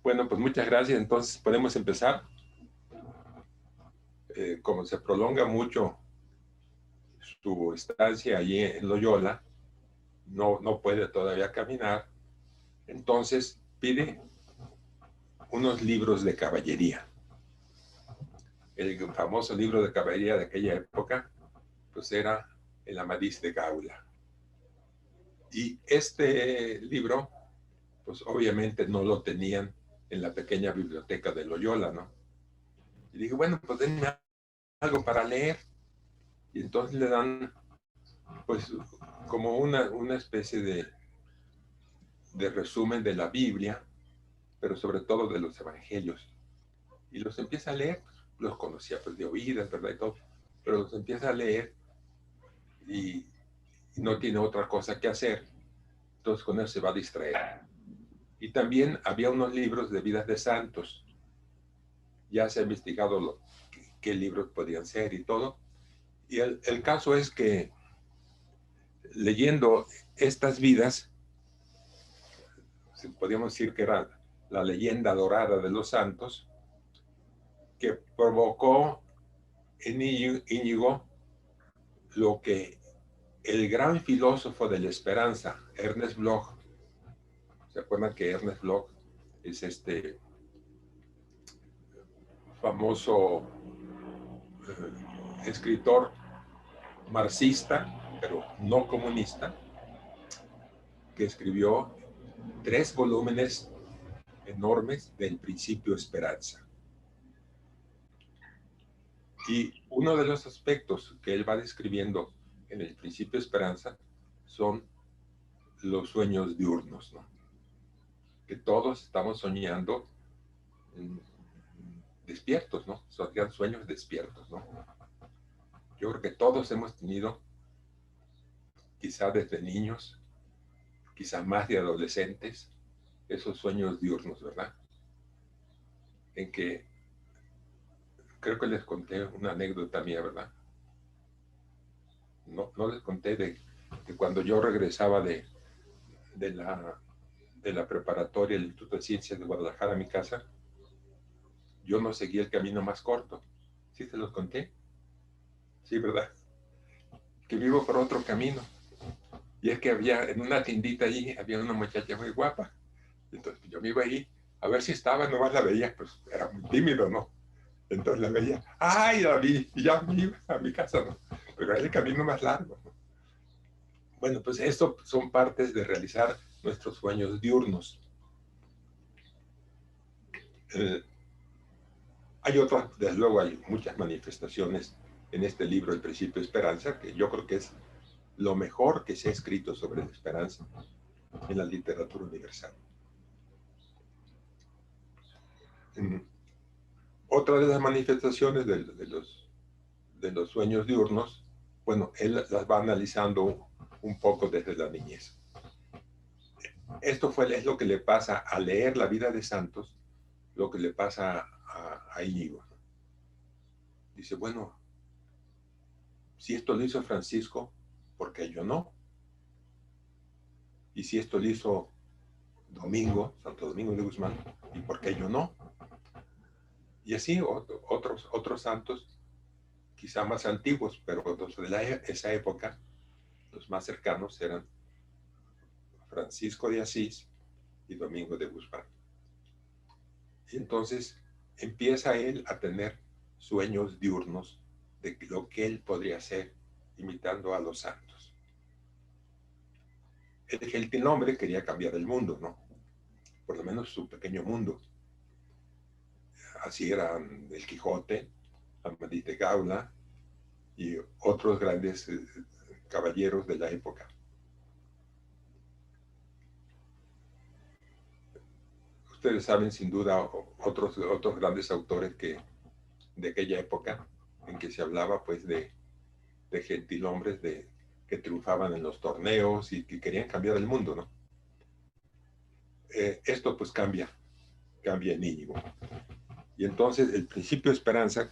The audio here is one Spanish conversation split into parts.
Bueno, pues muchas gracias. Entonces podemos empezar. Como se prolonga mucho su estancia allí en Loyola, no puede todavía caminar, entonces pide unos libros de caballería. El famoso libro de caballería de aquella época, pues era el Amadís de Gaula. Y este libro, pues obviamente no lo tenían en la pequeña biblioteca de Loyola, ¿no? Y dije, bueno, pues denme algo para leer. Y entonces le dan, pues, como una especie de resumen de la Biblia, pero sobre todo de los evangelios. Y los empieza a leer, los conocía pues de oídas, ¿verdad? Y todo, pero los empieza a leer y no tiene otra cosa que hacer, entonces con eso se va a distraer. Y también había unos libros de vidas de santos, ya se ha investigado qué libros podían ser y todo, y el caso es que leyendo estas vidas, podríamos decir que era la leyenda dorada de los santos, que provocó en Íñigo lo que el gran filósofo de la esperanza, Ernest Bloch, ¿se acuerdan que Ernest Bloch es este famoso escritor marxista, pero no comunista, que escribió 3 volúmenes enormes del Principio Esperanza? Y uno de los aspectos que él va describiendo en el Principio Esperanza son los sueños diurnos, ¿no? Que todos estamos soñando despiertos, ¿no? Son sueños despiertos, ¿no? Yo creo que todos hemos tenido, quizá desde niños, quizá más de adolescentes, esos sueños diurnos, ¿verdad? En que creo que les conté una anécdota mía, ¿verdad? No les conté de cuando yo regresaba de la preparatoria del Instituto de Ciencias de Guadalajara a mi casa, yo no seguí el camino más corto. ¿Sí se los conté? Sí, ¿verdad? Que vivo por otro camino. Y es que había, en una tiendita allí, había una muchacha muy guapa. Entonces yo me iba ahí a ver si estaba, nomás la veía, pues era muy tímido, ¿no? Entonces la veía, ¡ay, la vi! Y ya me iba a mi casa, ¿no? Pero era el camino más largo, ¿no? Bueno, pues esto son partes de realizar nuestros sueños diurnos. Hay otras, desde luego hay muchas manifestaciones en este libro, El Principio de Esperanza, que yo creo que es lo mejor que se ha escrito sobre la esperanza en la literatura universal. Otra de las manifestaciones de los sueños diurnos, bueno, él las va analizando un poco desde la niñez. Esto es lo que le pasa a leer la vida de santos, lo que le pasa a Íñigo. Dice, bueno, si esto lo hizo Francisco, ¿por qué yo no? Y si esto lo hizo Domingo, Santo Domingo de Guzmán, ¿y por qué yo no? Y así otros santos, quizá más antiguos, pero de esa época, los más cercanos eran Francisco de Asís y Domingo de Guzmán. Y entonces empieza él a tener sueños diurnos de lo que él podría hacer imitando a los santos. El gentilhombre quería cambiar el mundo, ¿no? Por lo menos su pequeño mundo. Así eran el Quijote, Amadís de Gaula y otros grandes caballeros de la época. Ustedes saben sin duda otros grandes autores de aquella época en que se hablaba pues de gentilhombres que triunfaban en los torneos y que querían cambiar el mundo, ¿no? Esto pues cambia en Íñigo. Y entonces el Principio de Esperanza,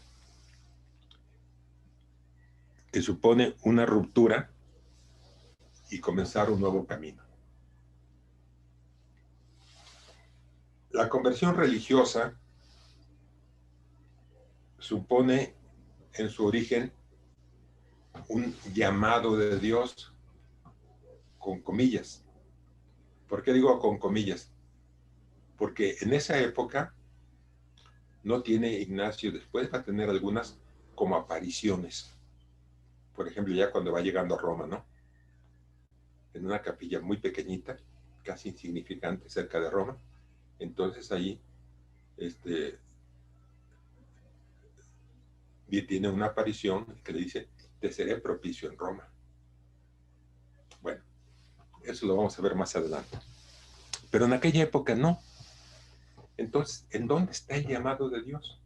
que supone una ruptura y comenzar un nuevo camino. La conversión religiosa supone en su origen un llamado de Dios, con comillas. ¿Por qué digo con comillas? Porque en esa época no tiene Ignacio, después va a tener algunas como apariciones. Por ejemplo, ya cuando va llegando a Roma, ¿no? En una capilla muy pequeñita, casi insignificante, cerca de Roma. Entonces ahí tiene una aparición que le dice: te seré propicio en Roma. Bueno, eso lo vamos a ver más adelante. Pero en aquella época no. Entonces, ¿en dónde está el llamado de Dios?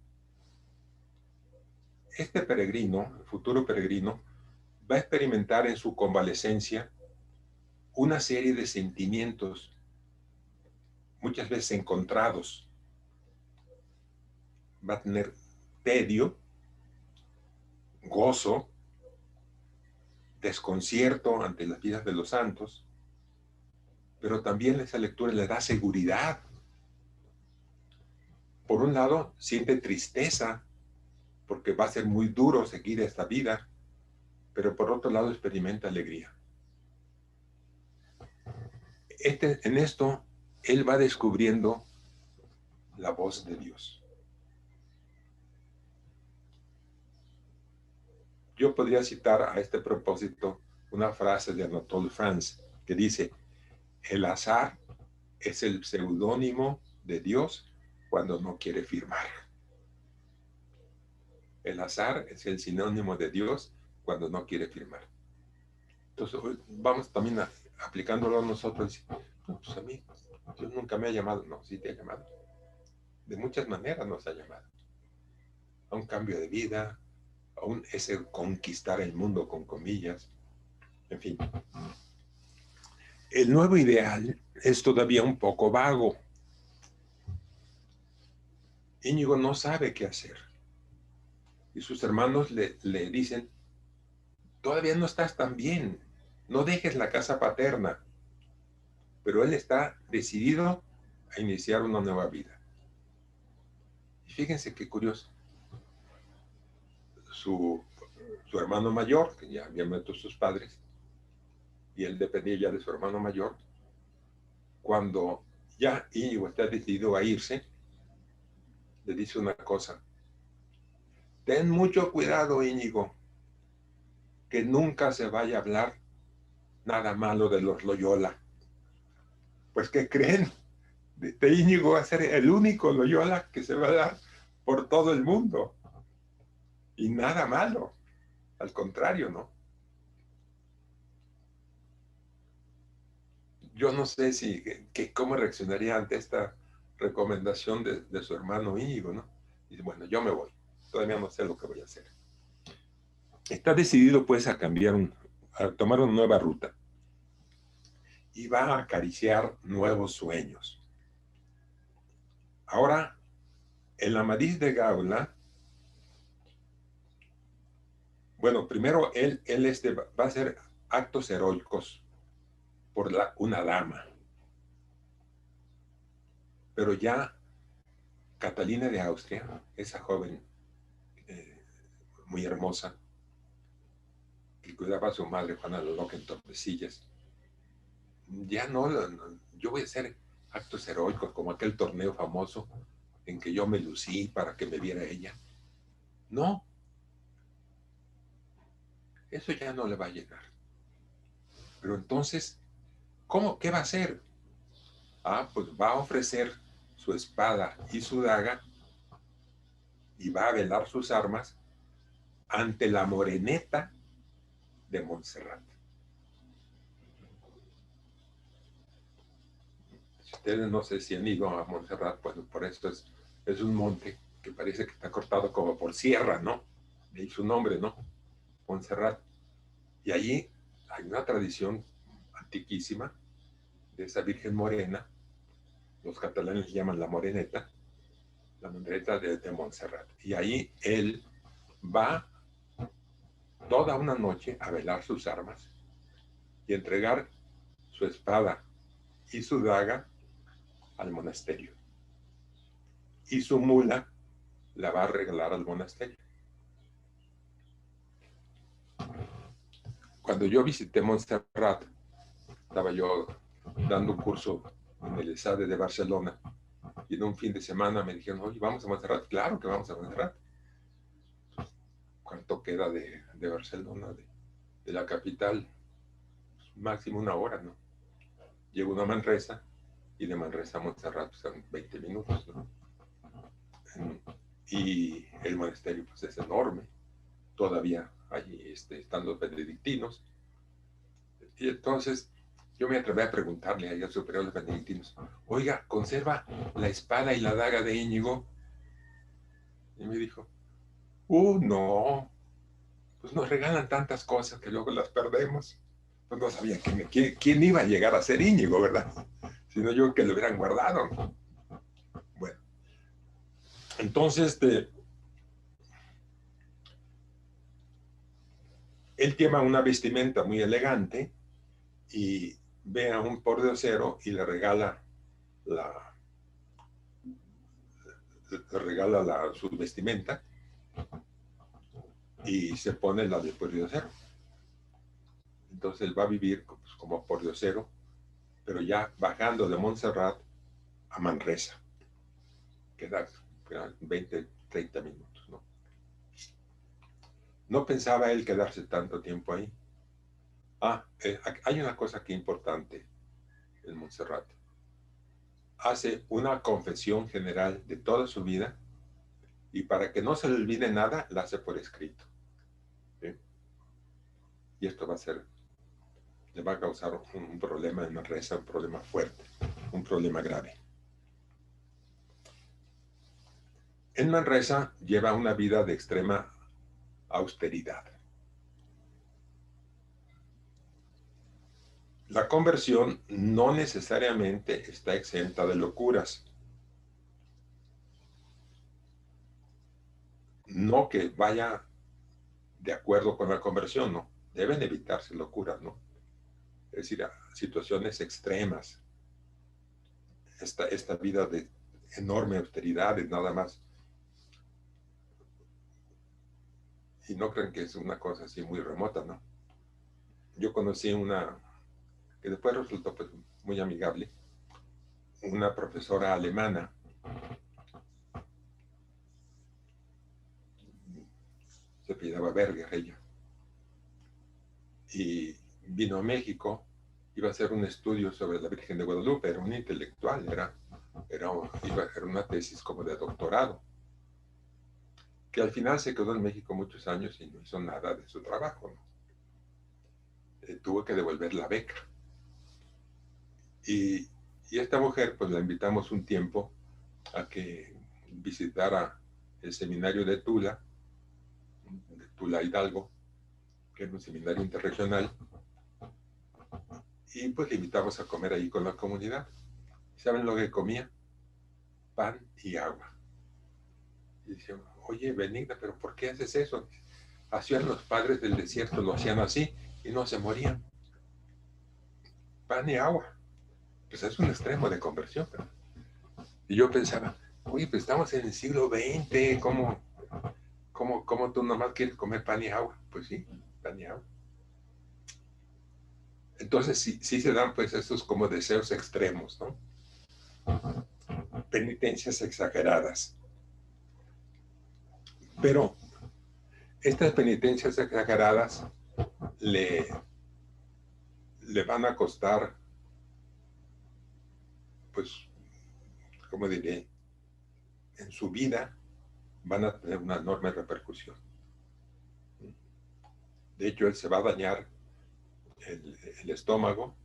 Este peregrino, el futuro peregrino, va a experimentar en su convalecencia una serie de sentimientos, muchas veces encontrados. Va a tener tedio, gozo, desconcierto ante las vidas de los santos, pero también esa lectura le da seguridad. Por un lado, siente tristeza, porque va a ser muy duro seguir esta vida, pero por otro lado experimenta alegría. En esto, él va descubriendo la voz de Dios. Yo podría citar a este propósito una frase de Anatole France que dice: el azar es el seudónimo de Dios cuando no quiere firmar. El azar es el sinónimo de Dios cuando no quiere firmar. Entonces, vamos también aplicándolo a nosotros. No, pues a mí, Dios nunca me ha llamado. No, sí te ha llamado. De muchas maneras nos ha llamado. A un cambio de vida, a ese conquistar el mundo con comillas. En fin. El nuevo ideal es todavía un poco vago. Íñigo no sabe qué hacer. Y sus hermanos le dicen: todavía no estás tan bien, no dejes la casa paterna. Pero él está decidido a iniciar una nueva vida. Y fíjense qué curioso. Su hermano mayor, que ya había muerto sus padres, y él dependía ya de su hermano mayor, cuando ya Íñigo está decidido a irse, le dice una cosa: ten mucho cuidado, Íñigo, que nunca se vaya a hablar nada malo de los Loyola. Pues, ¿qué creen? De Íñigo va a ser el único Loyola que se va a dar por todo el mundo. Y nada malo. Al contrario, ¿no? Yo no sé cómo reaccionaría ante esta recomendación de su hermano Íñigo, ¿no? Dice: bueno, yo me voy. Todavía no sé lo que voy a hacer. Está decidido, pues, a tomar una nueva ruta. Y va a acariciar nuevos sueños. Ahora, el Amadís de Gaula, bueno, primero él va a hacer actos heroicos por una dama. Pero ya Catalina de Austria, esa joven muy hermosa, que cuidaba a su madre Juana la Loca en Tordesillas, ya no, yo voy a hacer actos heroicos como aquel torneo famoso en que yo me lucí para que me viera ella. No, eso ya no le va a llegar. Pero entonces, ¿qué va a hacer? Pues va a ofrecer su espada y su daga y va a velar sus armas ante la moreneta de Montserrat. Si ustedes no sé si han ido a Montserrat, pues por esto es un monte que parece que está cortado como por sierra, ¿no? De ahí su nombre, ¿no? Montserrat. Y allí hay una tradición antiquísima de esa Virgen Morena. Los catalanes llaman la moreneta de Montserrat. Y ahí él va toda una noche a velar sus armas y entregar su espada y su daga al monasterio. y su mula la va a regalar al monasterio. Cuando yo visité Montserrat, estaba yo dando un curso en el ESADE de Barcelona, y en un fin de semana me dijeron, oye, ¿vamos a Montserrat? Claro que vamos a Montserrat. ¿Cuánto queda de Barcelona, de la capital? Máximo 1 hora, ¿no? Llego a Manresa, y de Manresa a Montserrat pues, son 20 minutos, ¿no? Y el monasterio pues es enorme, todavía allí están los benedictinos, y entonces yo me atreví a preguntarle al superior de los benedictinos, oiga, ¿conserva la espada y la daga de Íñigo? Y me dijo, no, pues nos regalan tantas cosas que luego las perdemos. Pues no sabía quién iba a llegar a ser Íñigo, ¿verdad? Sino yo que lo hubieran guardado. Bueno, entonces él lleva una vestimenta muy elegante y ve a un pordiosero y le regala su vestimenta y se pone la del pordiosero. Entonces él va a vivir pues, como pordiosero, pero ya bajando de Montserrat a Manresa. Queda 20, 30 minutos, ¿no? No pensaba él quedarse tanto tiempo ahí. Hay una cosa que es importante en Montserrat. Hace una confesión general de toda su vida y para que no se le olvide nada, la hace por escrito. ¿Sí? Y esto le va a causar un problema en Manresa, un problema fuerte, un problema grave. En Manresa lleva una vida de extrema austeridad. La conversión no necesariamente está exenta de locuras. No que vaya de acuerdo con la conversión, no. Deben evitarse locuras, ¿no? Es decir, situaciones extremas. Esta vida de enorme austeridad, nada más. Y no crean que es una cosa así muy remota, ¿no? Yo conocí una, que después resultó pues, muy amigable, una profesora alemana, se apellidaba Berger ella, y vino a México, iba a hacer un estudio sobre la Virgen de Guadalupe, era un intelectual, iba a hacer una tesis como de doctorado, que al final se quedó en México muchos años y no hizo nada de su trabajo, ¿no? Tuvo que devolver la beca. Y esta mujer, pues la invitamos un tiempo a que visitara el seminario de Tula Hidalgo, que es un seminario interregional, y pues le invitamos a comer ahí con la comunidad. ¿Saben lo que comía? Pan y agua. Y decían, oye, Benigna, ¿pero por qué haces eso? Hacían los padres del desierto, lo hacían así y no se morían. Pan y agua. Pues es un extremo de conversión. ¿Verdad? Y yo pensaba, oye, pues estamos en el siglo XX, ¿cómo tú nomás quieres comer pan y agua? Pues sí, pan y agua. Entonces sí se dan pues estos como deseos extremos, ¿no? Penitencias exageradas. Pero estas penitencias exageradas le van a costar, pues, ¿cómo diré? En su vida van a tener una enorme repercusión. De hecho, él se va a dañar el estómago,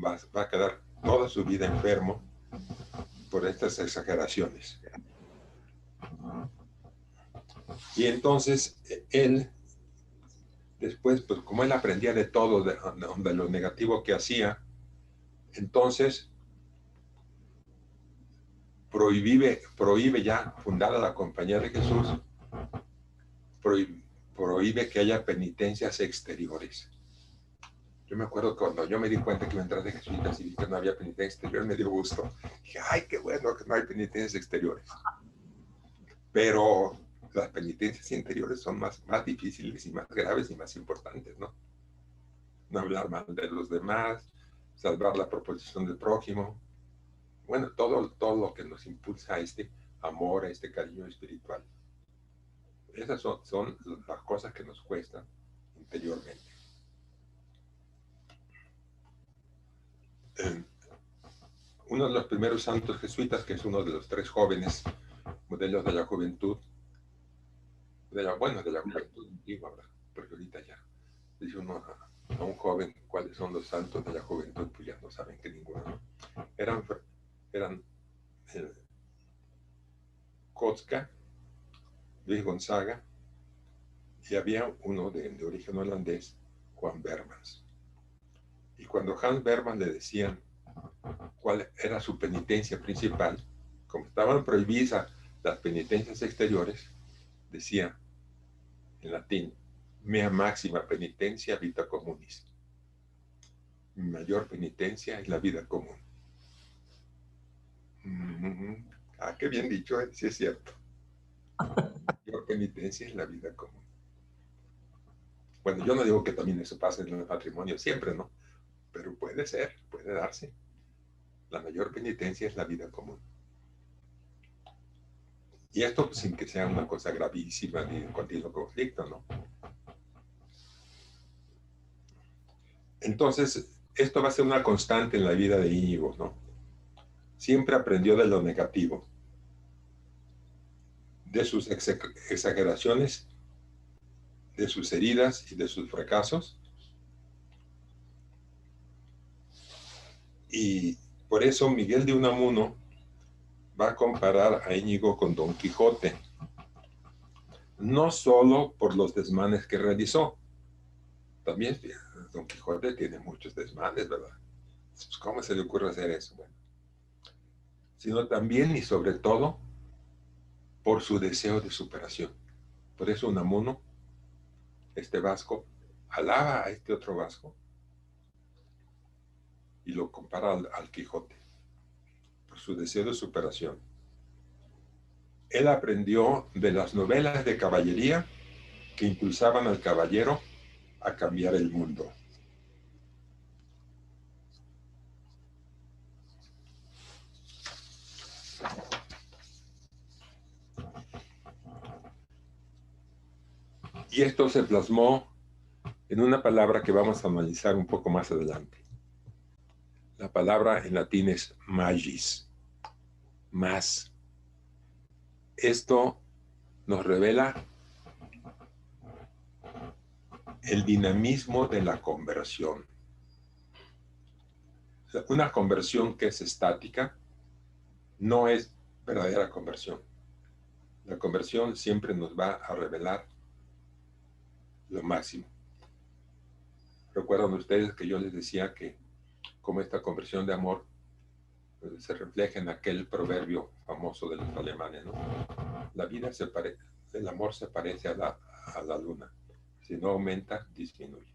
va a quedar toda su vida enfermo por estas exageraciones. Y entonces él, después, pues como él aprendía de todo, de lo negativo que hacía, entonces prohíbe ya, fundada la Compañía de Jesús, prohíbe que haya penitencias exteriores. Yo me acuerdo cuando yo me di cuenta que iba a entrar de jesuitas y vi que no había penitencia exterior, me dio gusto. Dije, ay, qué bueno que no hay penitencias exteriores. Pero las penitencias interiores son más difíciles y más graves y más importantes, ¿no? No hablar mal de los demás, salvar la proposición del prójimo. Bueno, todo lo que nos impulsa a este amor, a este cariño espiritual. Esas son las cosas que nos cuestan interiormente. Uno de los primeros santos jesuitas, que es uno de los 3 jóvenes modelos de la juventud, de la juventud antigua, ¿verdad? Porque ahorita ya dice uno a un joven cuáles son los santos de la juventud, pues ya no saben que ninguno, ¿no? Eran Kotzka, Luis Gonzaga, y había uno de origen holandés, Juan Bermans. Y cuando Hans Bermans le decían cuál era su penitencia principal, como estaban prohibidas las penitencias exteriores, decía en latín, mea máxima penitencia vita communis. Mi mayor penitencia es la vida común. Ah, qué bien dicho, sí es cierto. Mi mayor penitencia es la vida común. Bueno, yo no digo que también eso pase en el matrimonio siempre, ¿no? Pero puede ser, puede darse. La mayor penitencia es la vida común. Y esto pues, sin que sea una cosa gravísima ni de continuo conflicto, ¿no? Entonces, esto va a ser una constante en la vida de Íñigo, ¿no? Siempre aprendió de lo negativo, de sus exageraciones, de sus heridas y de sus fracasos. Y por eso Miguel de Unamuno va a comparar a Íñigo con Don Quijote, no solo por los desmanes que realizó, también Don Quijote tiene muchos desmanes, ¿verdad? ¿Cómo se le ocurre hacer eso? Bueno, sino también y sobre todo por su deseo de superación. Por eso Unamuno, este vasco, alaba a este otro vasco y lo compara al Quijote, por su deseo de superación. Él aprendió de las novelas de caballería que impulsaban al caballero a cambiar el mundo. Y esto se plasmó en una palabra que vamos a analizar un poco más adelante. La palabra en latín es magis, más. Esto nos revela el dinamismo de la conversión. Una conversión que es estática no es verdadera conversión. La conversión siempre nos va a revelar lo máximo. Recuerdan ustedes que yo les decía que como esta conversión de amor se refleja en aquel proverbio famoso de los alemanes, ¿no? La vida el amor se parece a la luna. Si no aumenta, disminuye.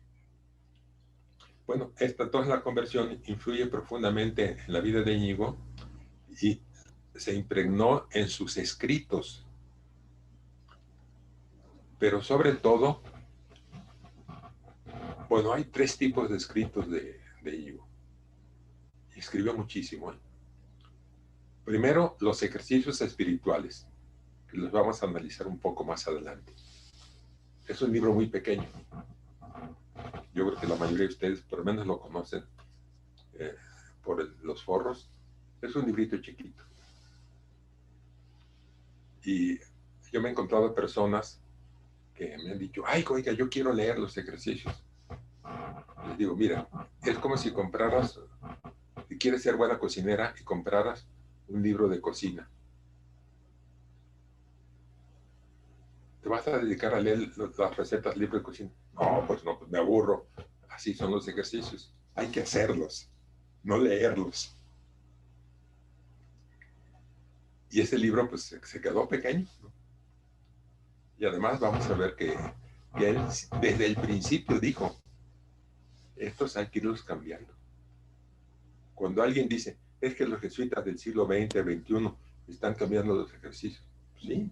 Bueno, entonces la conversión influye profundamente en la vida de Íñigo y se impregnó en sus escritos. Pero sobre todo, bueno, hay 3 tipos de escritos de Íñigo. Y escribió muchísimo, ¿eh? Primero, los ejercicios espirituales, que los vamos a analizar un poco más adelante. Es un libro muy pequeño. Yo creo que la mayoría de ustedes por lo menos lo conocen por los forros. Es un librito chiquito. Y yo me he encontrado personas que me han dicho, ay, oiga, yo quiero leer los ejercicios. Les digo, mira, es como si compraras, si quieres ser buena cocinera y compraras un libro de cocina. ¿Te vas a dedicar a leer las recetas libres de cocina? No, pues me aburro. Así son los ejercicios. Hay que hacerlos, no leerlos. Y ese libro pues se quedó pequeño, ¿no? Y además vamos a ver que él desde el principio dijo, Estos hay que irlos cambiando. Cuando alguien dice, es que los jesuitas del siglo XX, XXI están cambiando los ejercicios. Sí,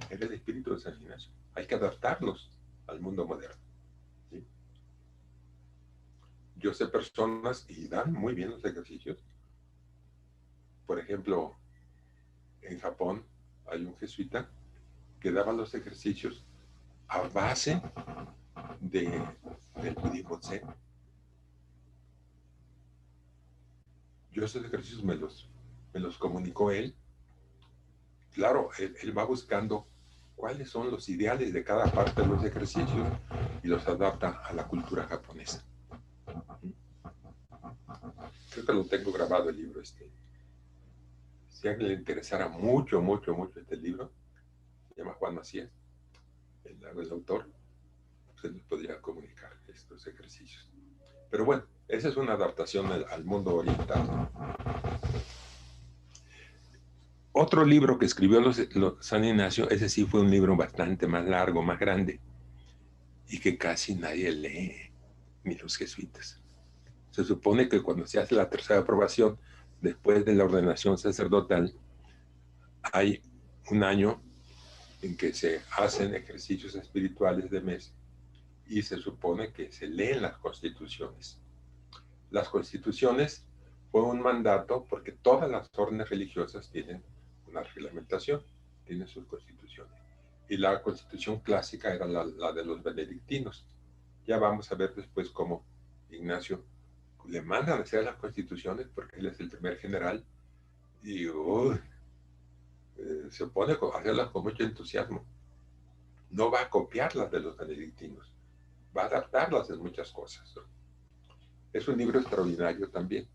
era el espíritu de San Ignacio. Hay que adaptarlos al mundo moderno. ¿Sí? Yo sé personas y dan muy bien los ejercicios. Por ejemplo, en Japón hay un jesuita que daba los ejercicios a base del budismo zen. Yo esos ejercicios me los comunicó él. Claro, él va buscando cuáles son los ideales de cada parte de los ejercicios y los adapta a la cultura japonesa. Creo que lo tengo grabado el libro este. Si a alguien le interesara mucho este libro, se llama Juan Macías, el autor, se les podría comunicar estos ejercicios. Pero bueno, esa es una adaptación al mundo oriental. Otro libro que escribió San Ignacio, ese sí fue un libro bastante más largo, más grande, y que casi nadie lee, ni los jesuitas. Se supone que cuando se hace la tercera aprobación, después de la ordenación sacerdotal, hay un año en que se hacen ejercicios espirituales de mes y se supone que se leen las constituciones. Las constituciones fue un mandato porque todas las órdenes religiosas tienen una reglamentación, tienen sus constituciones. Y la constitución clásica era la de los benedictinos. Ya vamos a ver después cómo Ignacio le mandan a hacer las constituciones porque él es el primer general y se pone a hacerlas con mucho entusiasmo. No va a copiar las de los benedictinos, va a adaptarlas en muchas cosas, ¿no? Es un libro extraordinario también.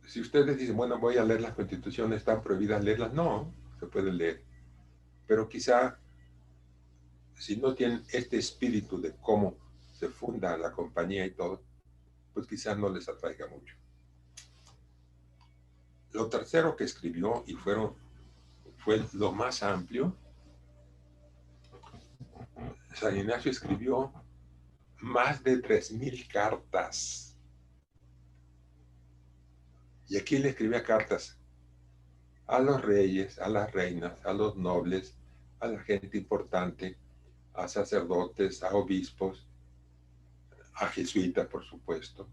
Si ustedes dicen, bueno, voy a leer las constituciones, ¿están prohibidas leerlas? No, se pueden leer. Pero quizá, si no tienen este espíritu de cómo se funda la compañía y todo, pues quizá no les atraiga mucho. Lo tercero que escribió, y fue lo más amplio, San Ignacio escribió más de 3,000 cartas. ¿Y aquí le escribía cartas? A los reyes, a las reinas, a los nobles, a la gente importante, a sacerdotes, a obispos, a jesuitas, por supuesto.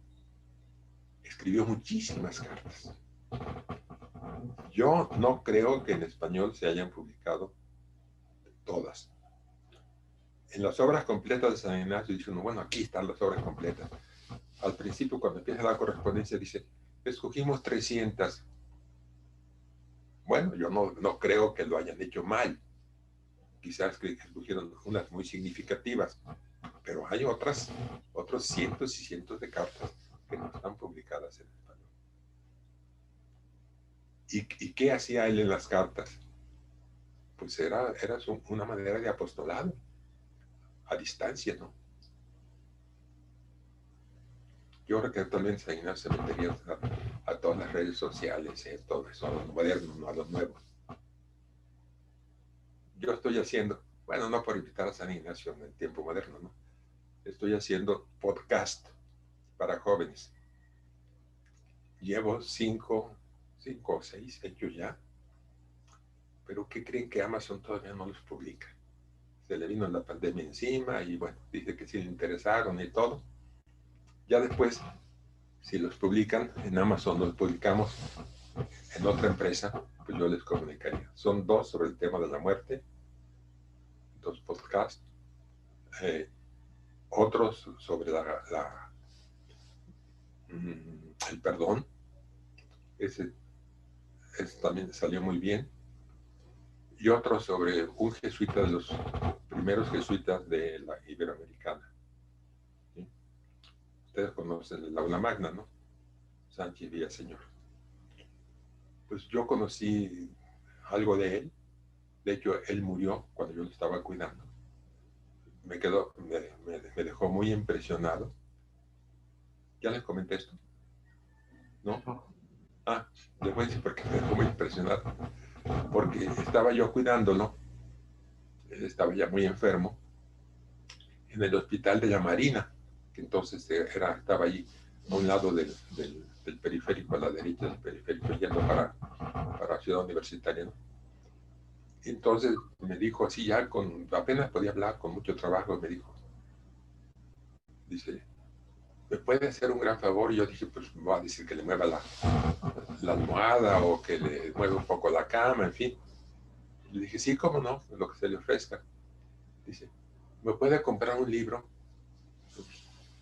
Escribió muchísimas cartas. Yo no creo que en español se hayan publicado todas. En las obras completas de San Ignacio dice uno, bueno, aquí están las obras completas. Al principio, cuando empieza la correspondencia, dice, escogimos 300. Bueno, yo no creo que lo hayan hecho mal. Quizás que escogieron unas muy significativas, pero hay otros cientos y cientos de cartas que no están publicadas en español. ¿Y qué hacía él en las cartas? Pues era una manera de apostolado a distancia, ¿no? Yo creo que actualmente San Ignacio se metería a todas las redes sociales, todo eso, a los modernos, no a los nuevos. Yo estoy haciendo, bueno, no por invitar a San Ignacio en el tiempo moderno, ¿no? Estoy haciendo podcast para jóvenes. Llevo 5 o 6 hechos ya, pero ¿qué creen que Amazon todavía no los publica? Se le vino la pandemia encima y bueno, dice que sí le interesaron y todo. Ya después, si los publican en Amazon, los publicamos en otra empresa, pues yo les comunicaría. Son 2 sobre el tema de la muerte, 2 podcasts, otros sobre el perdón. Ese también salió muy bien. Y otro sobre un jesuita de los primeros jesuitas de la Iberoamericana. ¿Sí? Ustedes conocen el aula magna, ¿no? Sánchez Villaseñor. Pues yo conocí algo de él. De hecho, él murió cuando yo lo estaba cuidando. Me dejó muy impresionado. ¿Ya les comenté esto? ¿No? Ah, les voy a decir porque me dejó muy impresionado. Porque estaba yo cuidándolo. Él estaba ya muy enfermo. en el hospital de la Marina, que entonces estaba ahí a un lado del periférico, a la derecha del periférico, yendo para Ciudad Universitaria, ¿no? Entonces me dijo así, ya apenas podía hablar, con mucho trabajo, me dijo, dice, ¿me puede hacer un gran favor? Y yo dije, pues me va a decir que le mueva la almohada o que le mueva un poco la cama, en fin. Le dije, sí, cómo no, lo que se le ofrezca. Dice, ¿me puede comprar un libro?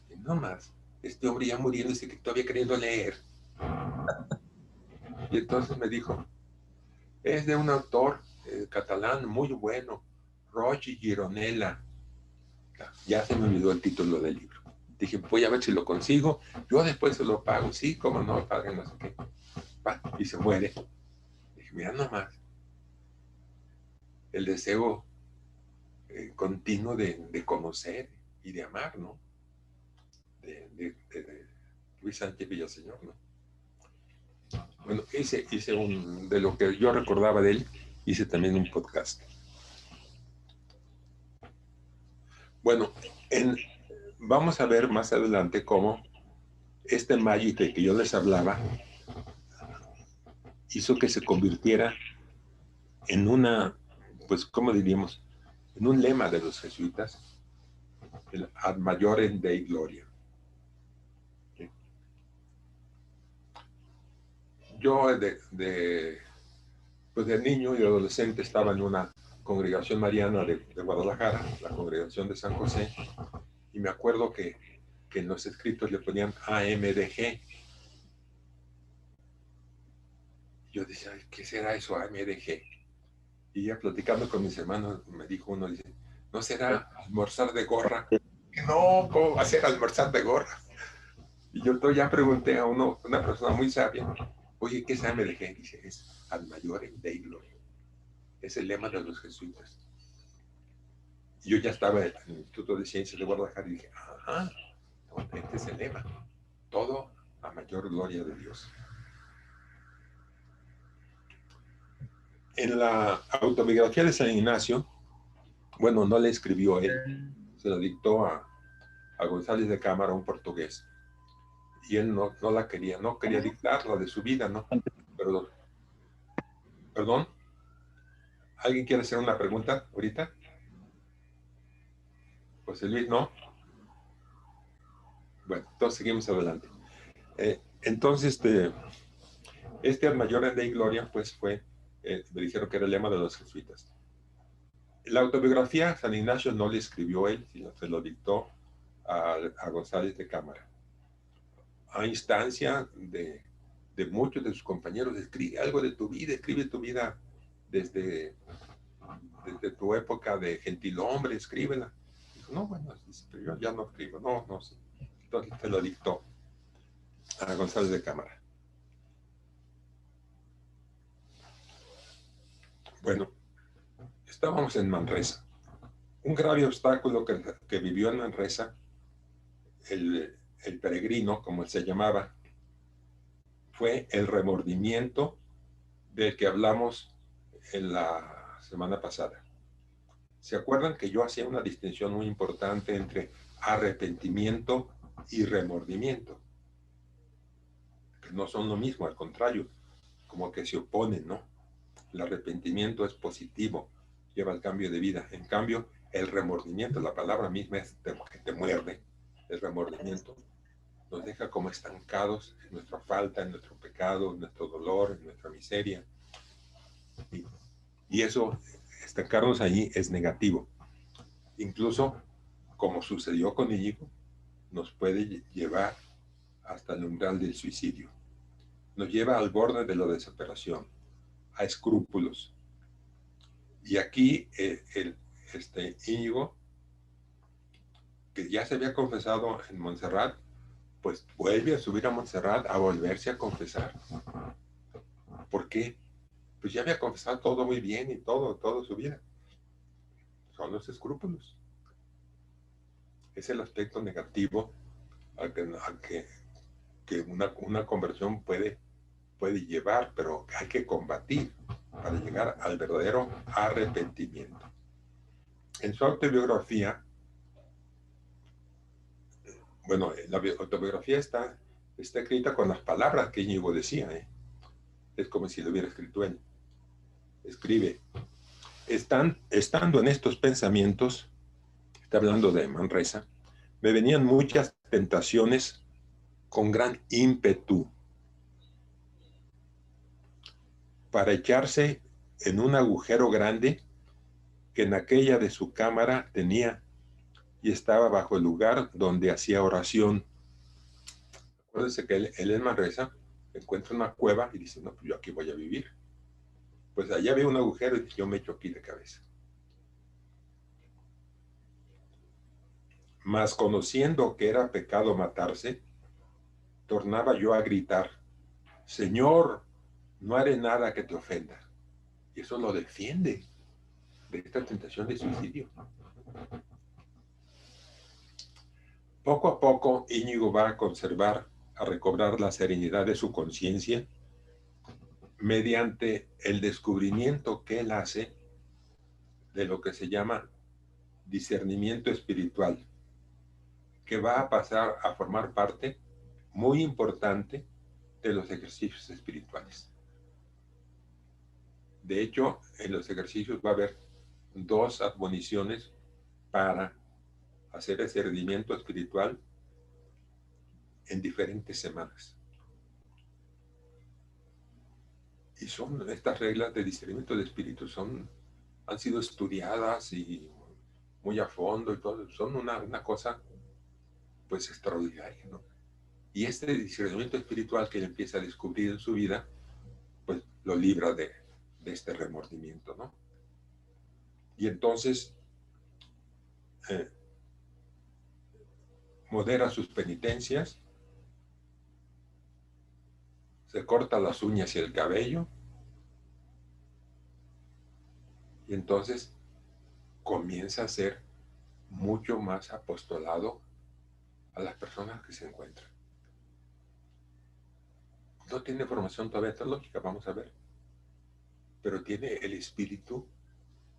Y no más, este hombre ya muriendo, dice que todavía queriendo leer. Y entonces me dijo, es de un autor catalán muy bueno, Roig Gironella. Ya se me olvidó el título del libro. Dije, voy a ver si lo consigo, yo después se lo pago. Sí, cómo no, padre, no sé qué. Va, y se muere. Dije, mira nomás, el deseo continuo de conocer y de amar, ¿no? De Luis Sánchez Villaseñor, ¿no? Bueno, hice de lo que yo recordaba de él, hice también un podcast. Bueno, vamos a ver más adelante cómo este Magic del que yo les hablaba hizo que se convirtiera en una, pues, ¿cómo diríamos? En un lema de los jesuitas, el Ad Maiorem Dei Gloria. ¿Sí? Yo pues de niño y adolescente estaba en una congregación mariana de Guadalajara, la congregación de San José, y me acuerdo que en los escritos le ponían AMDG. Yo decía, ¿qué será eso, AMDG? Y ya platicando con mis hermanos, me dijo uno, dice, ¿no será almorzar de gorra? No, ¿cómo va a ser almorzar de gorra? Y yo ya pregunté a una persona muy sabia, oye, ¿qué es AMDG? Dice, es Ad Maiorem Dei Gloria. Es el lema de los jesuitas. Y yo ya estaba en el Instituto de Ciencias de Guadalajara y dije, ajá, este es el lema. Todo a mayor gloria de Dios. En la autobiografía de San Ignacio, bueno, no le escribió él, se la dictó a González de Cámara, un portugués. Y él no la quería, no quería dictarla de su vida, ¿no? Perdón, ¿alguien quiere hacer una pregunta ahorita? José Luis, ¿no? Bueno, entonces seguimos adelante. Entonces, este Ad Maiorem Dei Gloria, pues me dijeron que era el lema de los jesuitas. La autobiografía San Ignacio no le escribió él, sino se lo dictó a González de Cámara. A instancia de muchos de sus compañeros, escribe algo de tu vida, escribe tu vida desde tu época de gentilhombre, escríbela. Dijo, no, bueno, pero yo ya no escribo, no sé. Entonces se lo dictó a González de Cámara. Bueno, estábamos en Manresa. Un grave obstáculo que vivió en Manresa, el peregrino, como él se llamaba, fue el remordimiento del que hablamos en la semana pasada. ¿Se acuerdan que yo hacía una distinción muy importante entre arrepentimiento y remordimiento? Que no son lo mismo, al contrario, como que se oponen, ¿no? El arrepentimiento es positivo, lleva al cambio de vida. En cambio, el remordimiento, la palabra misma es que te muerde. El remordimiento nos deja como estancados en nuestra falta, en nuestro pecado, en nuestro dolor, en nuestra miseria. Y eso, estancarnos allí es negativo. Incluso, como sucedió con Íñigo, nos puede llevar hasta el umbral del suicidio. Nos lleva al borde de la desesperación, a escrúpulos. Y aquí Íñigo, que ya se había confesado en Montserrat, pues vuelve a subir a Montserrat a volverse a confesar. ¿Por qué? Pues ya había confesado todo muy bien y todo su vida. Son los escrúpulos. Es el aspecto negativo al que una conversión puede llevar, pero hay que combatir para llegar al verdadero arrepentimiento. En su autobiografía, Bueno, la autobiografía está escrita con las palabras que Íñigo decía, ¿eh? Es como si lo hubiera escrito él. Escribe, estando en estos pensamientos, está hablando de Manresa, me venían muchas tentaciones con gran ímpetu para echarse en un agujero grande que en aquella de su cámara tenía y estaba bajo el lugar donde hacía oración. Acuérdense que él en Manresa encuentra una cueva y dice, no, pues yo aquí voy a vivir. Pues allá veo un agujero y yo me echo aquí de cabeza. Mas conociendo que era pecado matarse, tornaba yo a gritar, Señor, no haré nada que te ofenda. Y eso lo defiende de esta tentación de suicidio. Poco a poco, Íñigo va a recobrar la serenidad de su conciencia mediante el descubrimiento que él hace de lo que se llama discernimiento espiritual, que va a pasar a formar parte muy importante de los ejercicios espirituales. De hecho, en los ejercicios va a haber 2 admoniciones para hacer ese rendimiento espiritual en diferentes semanas. Y son estas reglas de discernimiento de espíritu, han sido estudiadas y muy a fondo y todo, son una cosa pues extraordinaria, ¿no? Y este discernimiento espiritual que él empieza a descubrir en su vida, pues lo libra de este remordimiento, ¿no? Y entonces modera sus penitencias, se corta las uñas y el cabello, y entonces comienza a ser mucho más apostolado a las personas que se encuentran. No tiene formación todavía teológica, vamos a ver, pero tiene el espíritu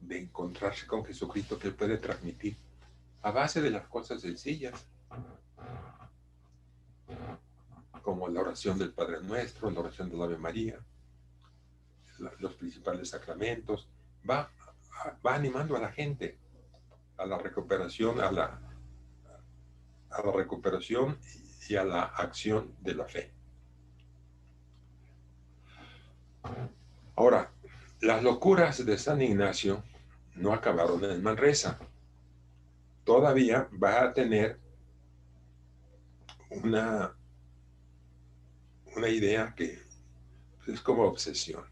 de encontrarse con Jesucristo que él puede transmitir a base de las cosas sencillas, como la oración del Padre Nuestro, la oración del Ave María, los principales sacramentos. Va animando a la gente a la recuperación, a la recuperación y a la acción de la fe. Ahora, las locuras de San Ignacio no acabaron en Manresa. Todavía va a tener una idea que es como obsesión.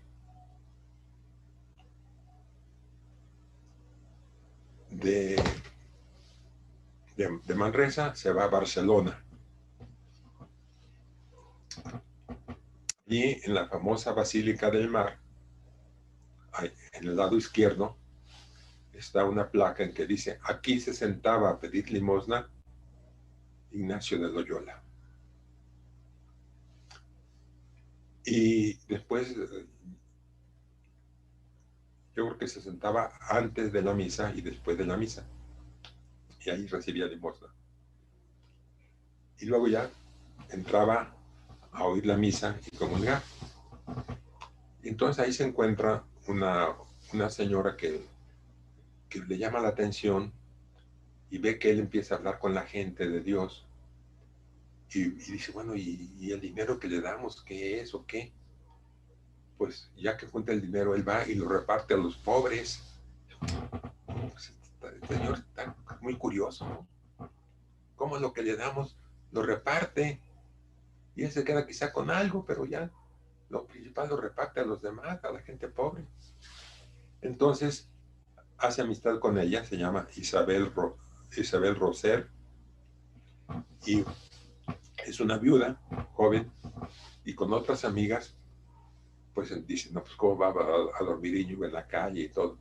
De Manresa se va a Barcelona. Y en la famosa Basílica del Mar, en el lado izquierdo, está una placa en que dice, aquí se sentaba a pedir limosna Ignacio de Loyola. Y después, yo creo que se sentaba antes de la misa y después de la misa. Y ahí recibía limosna. Y luego ya entraba a oír la misa y comulgar. Y entonces ahí se encuentra una señora que le llama la atención y ve que él empieza a hablar con la gente de Dios. Y dice, bueno, ¿y el dinero que le damos qué es o qué? Pues ya que junta el dinero, él va y lo reparte a los pobres. Pues, el señor está muy curioso, ¿no? ¿Cómo es lo que le damos? Lo reparte. Y él se queda quizá con algo, pero ya lo principal lo reparte a los demás, a la gente pobre. Entonces, hace amistad con ella, se llama Isabel Roser, y es una viuda joven, y con otras amigas, pues dice, no, pues cómo va a dormir Íñigo en la calle y todo.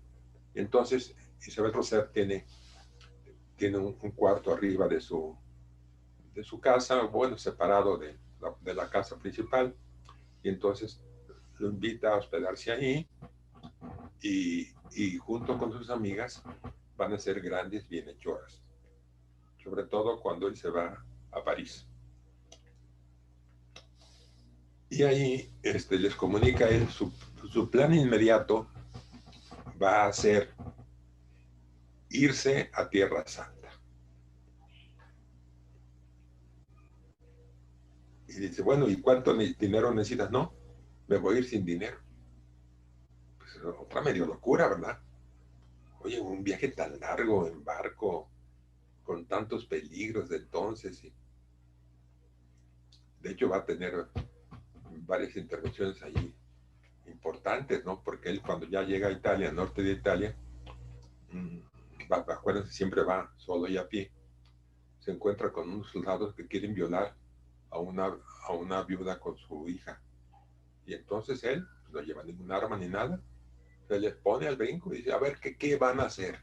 Entonces, Isabel Roser tiene un cuarto arriba de su casa, bueno, separado de la casa principal, y entonces lo invita a hospedarse ahí, y junto con sus amigas van a ser grandes bienhechoras, sobre todo cuando él se va a París. Y ahí les comunica él, su plan inmediato va a ser irse a Tierra Santa. Y dice, bueno, ¿y cuánto dinero necesitas? No, me voy a ir sin dinero. Pues otra medio locura, ¿verdad? Oye, un viaje tan largo en barco, con tantos peligros de entonces. De hecho, va a tener varias intervenciones allí importantes, ¿no? Porque él cuando ya llega a Italia, al norte de Italia, acuérdense, siempre va solo y a pie, se encuentra con unos soldados que quieren violar a una viuda con su hija. Y entonces él no lleva ningún arma ni nada, se les pone al brinco y dice, a ver, ¿qué van a hacer?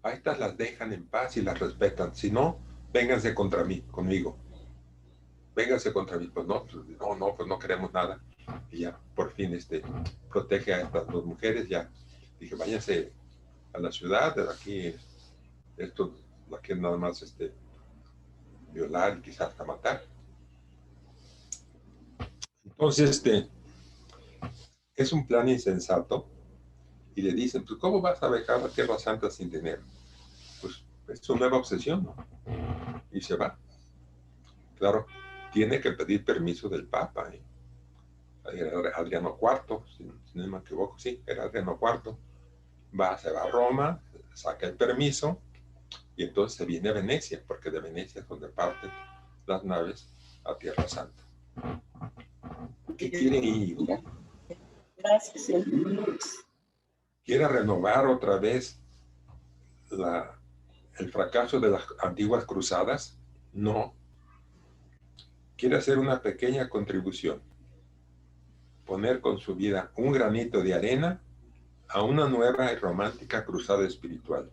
A estas las dejan en paz y las respetan, si no, vénganse contra mí, conmigo. Vénganse contra mí. Pues no, pues no queremos nada. Y ya, por fin, protege a estas dos mujeres, ya. Dije, váyanse a la ciudad, de aquí, esto, la quieren nada más, violar y quizás hasta matar. Entonces, es un plan insensato, y le dicen, pues, ¿cómo vas a viajar a Tierra Santa sin dinero? Pues, es su nueva obsesión, ¿no? Y se va. Claro, tiene que pedir permiso del Papa, ¿eh? Adriano IV, si no me equivoco, sí, era Adriano IV. Se va a Roma, saca el permiso, y entonces se viene a Venecia, porque de Venecia es donde parten las naves a Tierra Santa. ¿Qué quiere ir? Gracias. ¿Quiere renovar otra vez el fracaso de las antiguas cruzadas? No. Quiere hacer una pequeña contribución, poner con su vida un granito de arena a una nueva y romántica cruzada espiritual.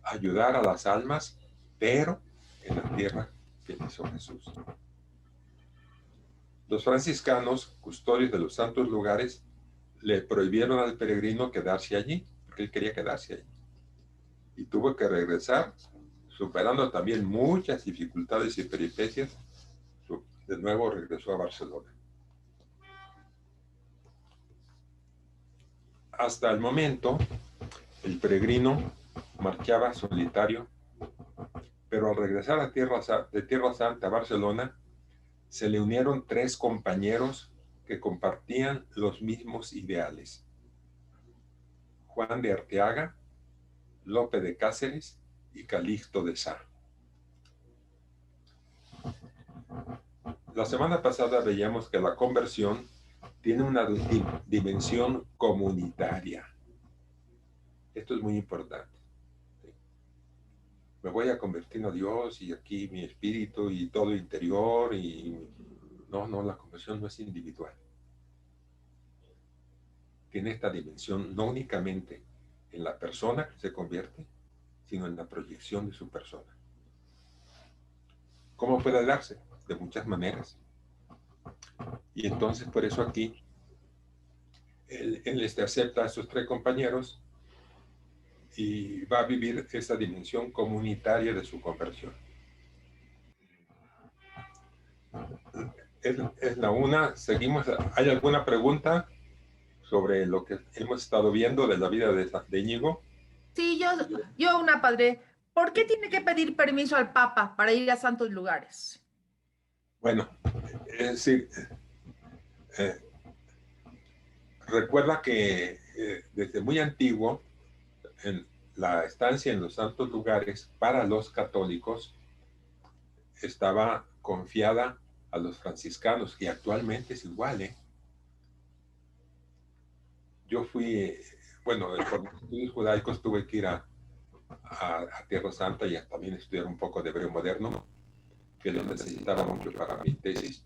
Ayudar a las almas, pero en la tierra que hizo Jesús. Los franciscanos, custodios de los santos lugares, le prohibieron al peregrino quedarse allí, porque él quería quedarse allí. Y tuvo que regresar, superando también muchas dificultades y peripecias. De nuevo regresó a Barcelona. Hasta el momento, el peregrino marchaba solitario, pero al regresar de Tierra Santa a Barcelona, se le unieron 3 compañeros que compartían los mismos ideales: Juan de Arteaga, Lope de Cáceres y Calixto de Sá. La semana pasada veíamos que la conversión tiene una dimensión comunitaria. Esto es muy importante. Me voy a convertir a Dios y aquí mi espíritu y todo interior y... No, la conversión no es individual. Tiene esta dimensión no únicamente en la persona que se convierte, sino en la proyección de su persona. ¿Cómo puede darse? De muchas maneras. Y entonces por eso aquí él acepta a esos 3 compañeros y va a vivir esa dimensión comunitaria de su conversión. Es la una. Seguimos. ¿Hay alguna pregunta sobre lo que hemos estado viendo de la vida de Íñigo? Sí, yo una, padre. ¿Por qué tiene que pedir permiso al Papa para ir a santos lugares? Bueno, es decir, recuerda que desde muy antiguo, en la estancia en los santos lugares para los católicos estaba confiada a los franciscanos, y actualmente es igual, ¿eh? Yo fui, bueno, por mis estudios judaicos tuve que ir a Tierra Santa y también estudiar un poco de hebreo moderno, que lo necesitaba mucho para mi tesis.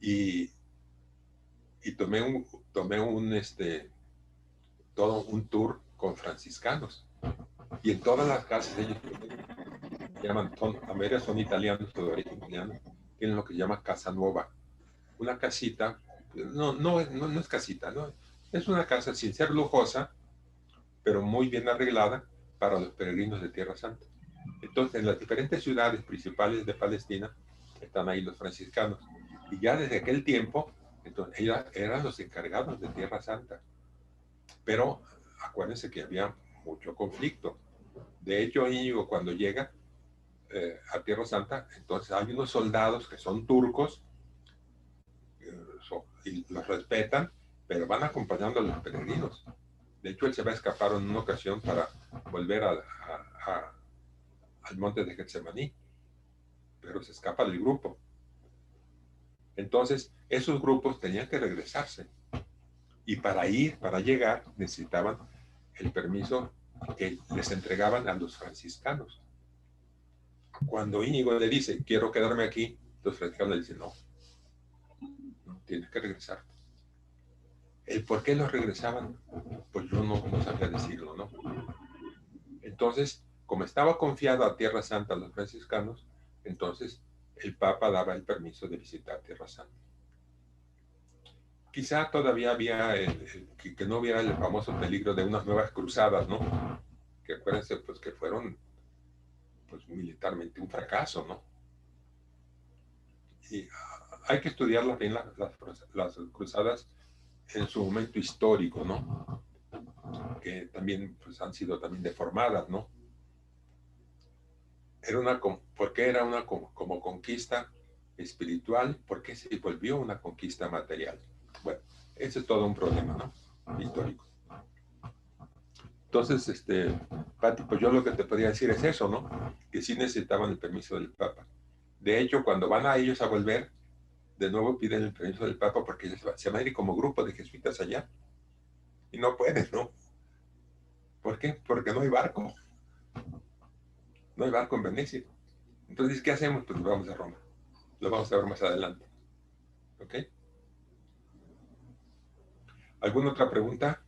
Y tomé todo un tour con franciscanos. Y en todas las casas, ellos llaman, la mayoría son italianos, de origen italiano, tienen lo que se llama casa nueva. Una casita, no es casita, ¿no? Es una casa sin ser lujosa, pero muy bien arreglada para los peregrinos de Tierra Santa. Entonces, en las diferentes ciudades principales de Palestina están ahí los franciscanos. Y ya desde aquel tiempo, entonces, ellos eran los encargados de Tierra Santa. Pero acuérdense que había mucho conflicto. De hecho, Íñigo, cuando llega a Tierra Santa, entonces hay unos soldados que son turcos y los respetan, pero van acompañando a los peregrinos. De hecho, él se va a escapar en una ocasión para volver al monte de Getsemaní, pero se escapa del grupo. Entonces, esos grupos tenían que regresarse. Y para llegar, necesitaban el permiso que les entregaban a los franciscanos. Cuando Íñigo le dice, quiero quedarme aquí, los franciscanos le dicen, no, tienes que regresar. ¿El por qué los regresaban? Pues yo no sabía decirlo, ¿no? Entonces, como estaba confiado a Tierra Santa a los franciscanos, entonces el Papa daba el permiso de visitar Tierra Santa. Quizá todavía había que no hubiera el famoso peligro de unas nuevas cruzadas, ¿no? Que acuérdense, pues que fueron pues militarmente un fracaso, ¿no? Y hay que estudiarlas bien las cruzadas en su momento histórico, ¿no? Que también pues, han sido también deformadas, ¿no? ¿Por qué era una como conquista espiritual? ¿Por qué se volvió una conquista material? Bueno, ese es todo un problema, ¿no? Histórico. Entonces, Pati, pues yo lo que te podría decir es eso, ¿no? Que sí necesitaban el permiso del Papa. De hecho, cuando van a ellos a volver, de nuevo piden el permiso del Papa porque se van a ir como grupo de jesuitas allá. Y no pueden, ¿no? ¿Por qué? Porque no hay barco. No hay barco en Venecia. Entonces, ¿qué hacemos? Pues nos vamos a Roma. Lo vamos a ver más adelante. ¿Ok? ¿Alguna otra pregunta?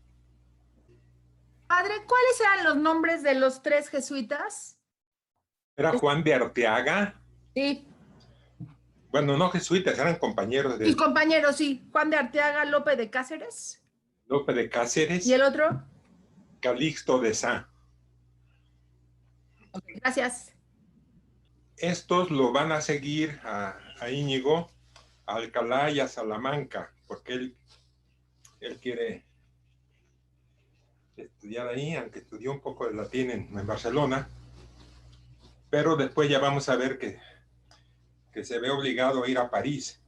Padre, ¿cuáles eran los nombres de los 3 jesuitas? ¿Era Juan de Arteaga? Sí. Bueno, no jesuitas, eran compañeros de... Y compañeros, sí. Juan de Arteaga, Lope de Cáceres. Lope de Cáceres. ¿Y el otro? Calixto de Sá. Okay, gracias. Estos lo van a seguir a Íñigo, a Alcalá y a Salamanca, porque él quiere estudiar ahí, aunque estudió un poco de latín en Barcelona, pero después ya vamos a ver que se ve obligado a ir a París,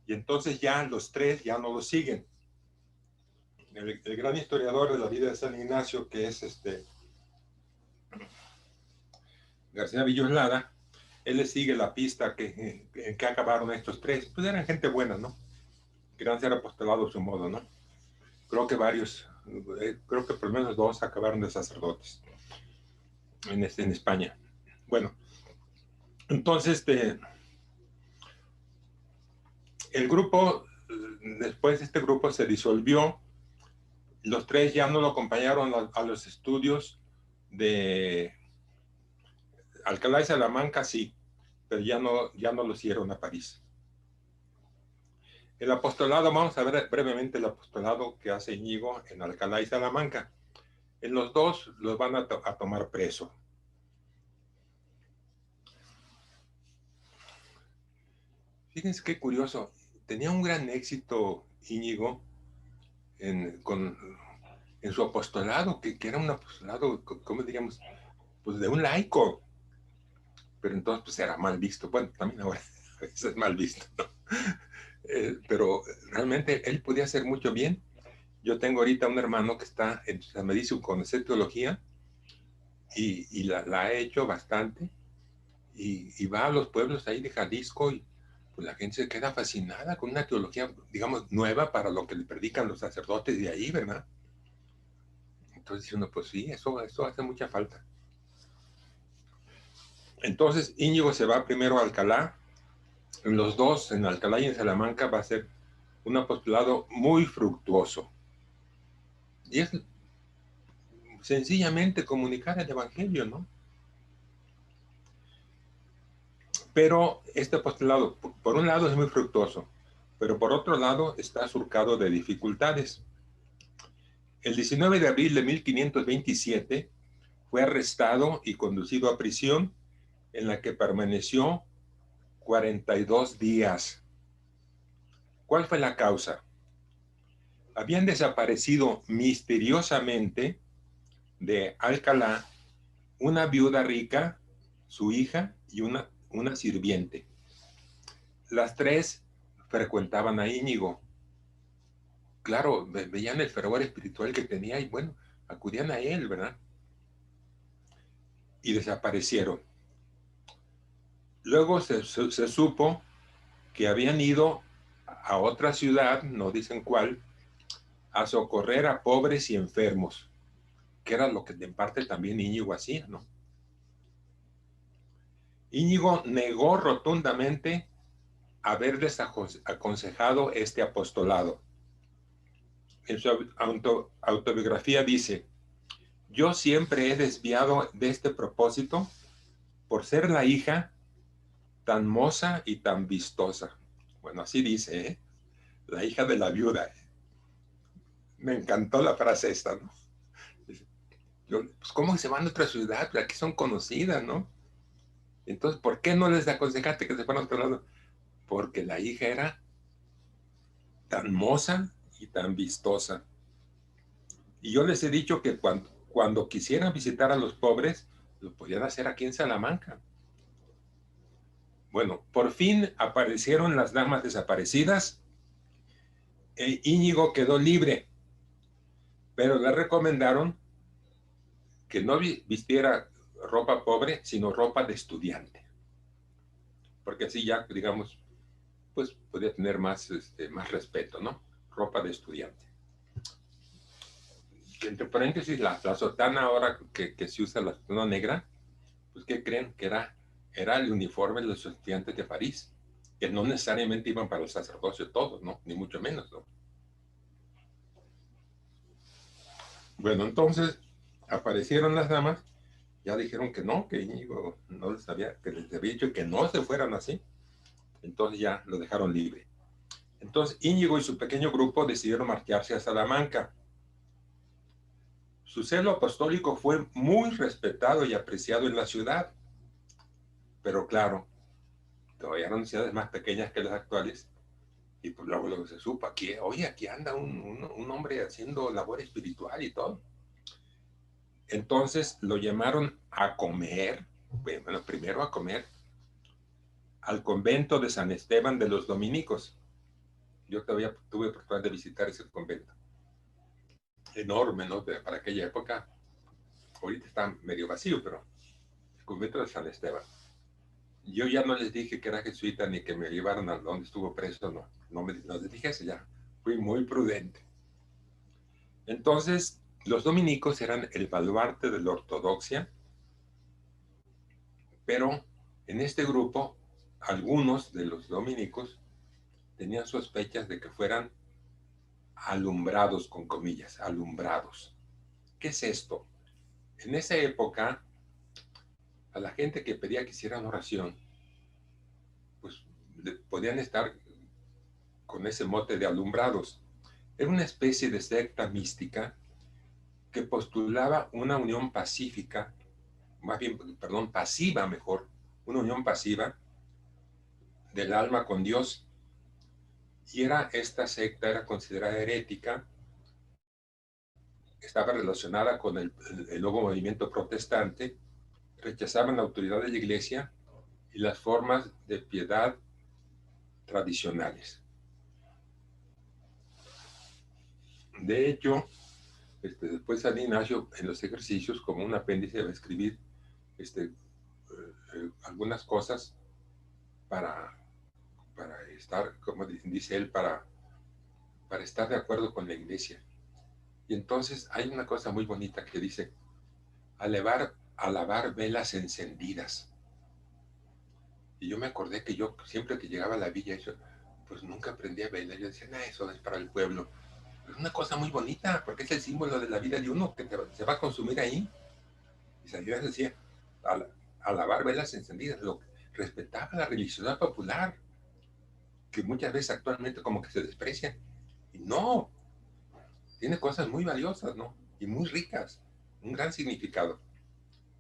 y entonces ya los 3 ya no lo siguen. El gran historiador de la vida de San Ignacio, que es García Villoslada, él le sigue la pista en que acabaron estos 3. Pues eran gente buena, ¿no? Querían ser apostolados a su modo, ¿no? Creo que creo que por lo menos 2 acabaron de sacerdotes en España. Bueno, entonces el grupo, después este grupo se disolvió. Los 3 ya no lo acompañaron a los estudios de Alcalá y Salamanca, sí, pero ya no lo hicieron a París. El apostolado, vamos a ver brevemente el apostolado que hace Íñigo en Alcalá y Salamanca. En los 2 los van a tomar preso. Fíjense qué curioso. Tenía un gran éxito Íñigo en su apostolado, que era un apostolado, ¿cómo diríamos? Pues de un laico. Pero entonces pues era mal visto. Bueno, también ahora a veces es mal visto, ¿no? Pero realmente él podía hacer mucho bien. Yo tengo ahorita un hermano que me dice con esa teología y la ha hecho bastante y va a los pueblos ahí de Jalisco y pues la gente se queda fascinada con una teología, digamos, nueva para lo que le predican los sacerdotes de ahí, ¿verdad? Entonces uno, pues sí, eso hace mucha falta. Entonces Íñigo se va primero a Alcalá. En los 2, en Alcalá y en Salamanca, va a ser un apostolado muy fructuoso. Y es sencillamente comunicar el evangelio, ¿no? Pero este apostolado, por un lado, es muy fructuoso, pero por otro lado está surcado de dificultades. El 19 de abril de 1527 fue arrestado y conducido a prisión, en la que permaneció 42 días. ¿Cuál fue la causa? Habían desaparecido misteriosamente de Alcalá una viuda rica, su hija y una sirviente. Las tres frecuentaban a Íñigo. Claro, veían el fervor espiritual que tenía y bueno, acudían a él, ¿verdad? Y desaparecieron. Luego se supo que habían ido a otra ciudad, no dicen cuál, a socorrer a pobres y enfermos, que era lo que en parte también Íñigo hacía, ¿no? Íñigo negó rotundamente haber desaconsejado este apostolado. En su autobiografía dice: yo siempre he desviado de este propósito por ser la hija tan moza y tan vistosa. Bueno, así dice, ¿eh? La hija de la viuda. Me encantó la frase esta, ¿no? Pues, ¿cómo se van a otra ciudad? Aquí son conocidas, ¿no? Entonces, ¿por qué no les aconsejaste que se fueran a otro lado? Porque la hija era tan moza y tan vistosa. Y yo les he dicho que cuando quisieran visitar a los pobres, lo podían hacer aquí en Salamanca. Bueno, por fin aparecieron las damas desaparecidas e Íñigo quedó libre, pero le recomendaron que no vistiera ropa pobre, sino ropa de estudiante, porque así ya, digamos, pues podía tener más respeto, ¿no? Ropa de estudiante. Entre paréntesis, la sotana ahora que se usa, la sotana negra, pues ¿qué creen? Que era el uniforme de los estudiantes de París, que no necesariamente iban para el sacerdocio todos, ¿no? Ni mucho menos, ¿no? Bueno, entonces aparecieron las damas, ya dijeron que no, que Íñigo no les había, que les había dicho que no se fueran así. Entonces ya lo dejaron libre. Entonces Íñigo y su pequeño grupo decidieron marcharse a Salamanca. Su celo apostólico fue muy respetado y apreciado en la ciudad, pero claro, todavía eran ciudades más pequeñas que las actuales, y pues luego se supo, aquí, oye, aquí anda un hombre haciendo labor espiritual y todo. Entonces lo llamaron a comer, bueno, primero a comer, al convento de San Esteban de los Dominicos. Yo todavía tuve oportunidad de visitar ese convento. Enorme, ¿no? Para aquella época, ahorita está medio vacío, pero el convento de San Esteban. Yo ya no les dije que era jesuita ni que me llevaron a donde estuvo preso, no les dije eso ya. Fui muy prudente. Entonces, los dominicos eran el baluarte de la ortodoxia, pero en este grupo, algunos de los dominicos tenían sospechas de que fueran alumbrados, con comillas, alumbrados. ¿Qué es esto? En esa época, a la gente que pedía que hicieran oración, pues podían estar con ese mote de alumbrados. Era una especie de secta mística que postulaba una unión pacífica, más bien, perdón, pasiva mejor, una unión pasiva del alma con Dios. Y esta secta era considerada herética, estaba relacionada con el nuevo movimiento protestante, rechazaban la autoridad de la iglesia y las formas de piedad tradicionales. De hecho, después San Ignacio en los ejercicios, como un apéndice, va a escribir algunas cosas para estar, como dice él, para estar de acuerdo con la iglesia. Y entonces hay una cosa muy bonita que dice: alabar velas encendidas. Y yo me acordé que yo siempre que llegaba a la villa, pues nunca prendía vela. Yo decía, eso es para el pueblo. Es una cosa muy bonita, porque es el símbolo de la vida de uno que se va a consumir ahí. Y San Ignacio decía, alabar velas encendidas, respetaba la religiosidad popular, que muchas veces actualmente como que se desprecia. Y no, tiene cosas muy valiosas, ¿no? Y muy ricas, un gran significado.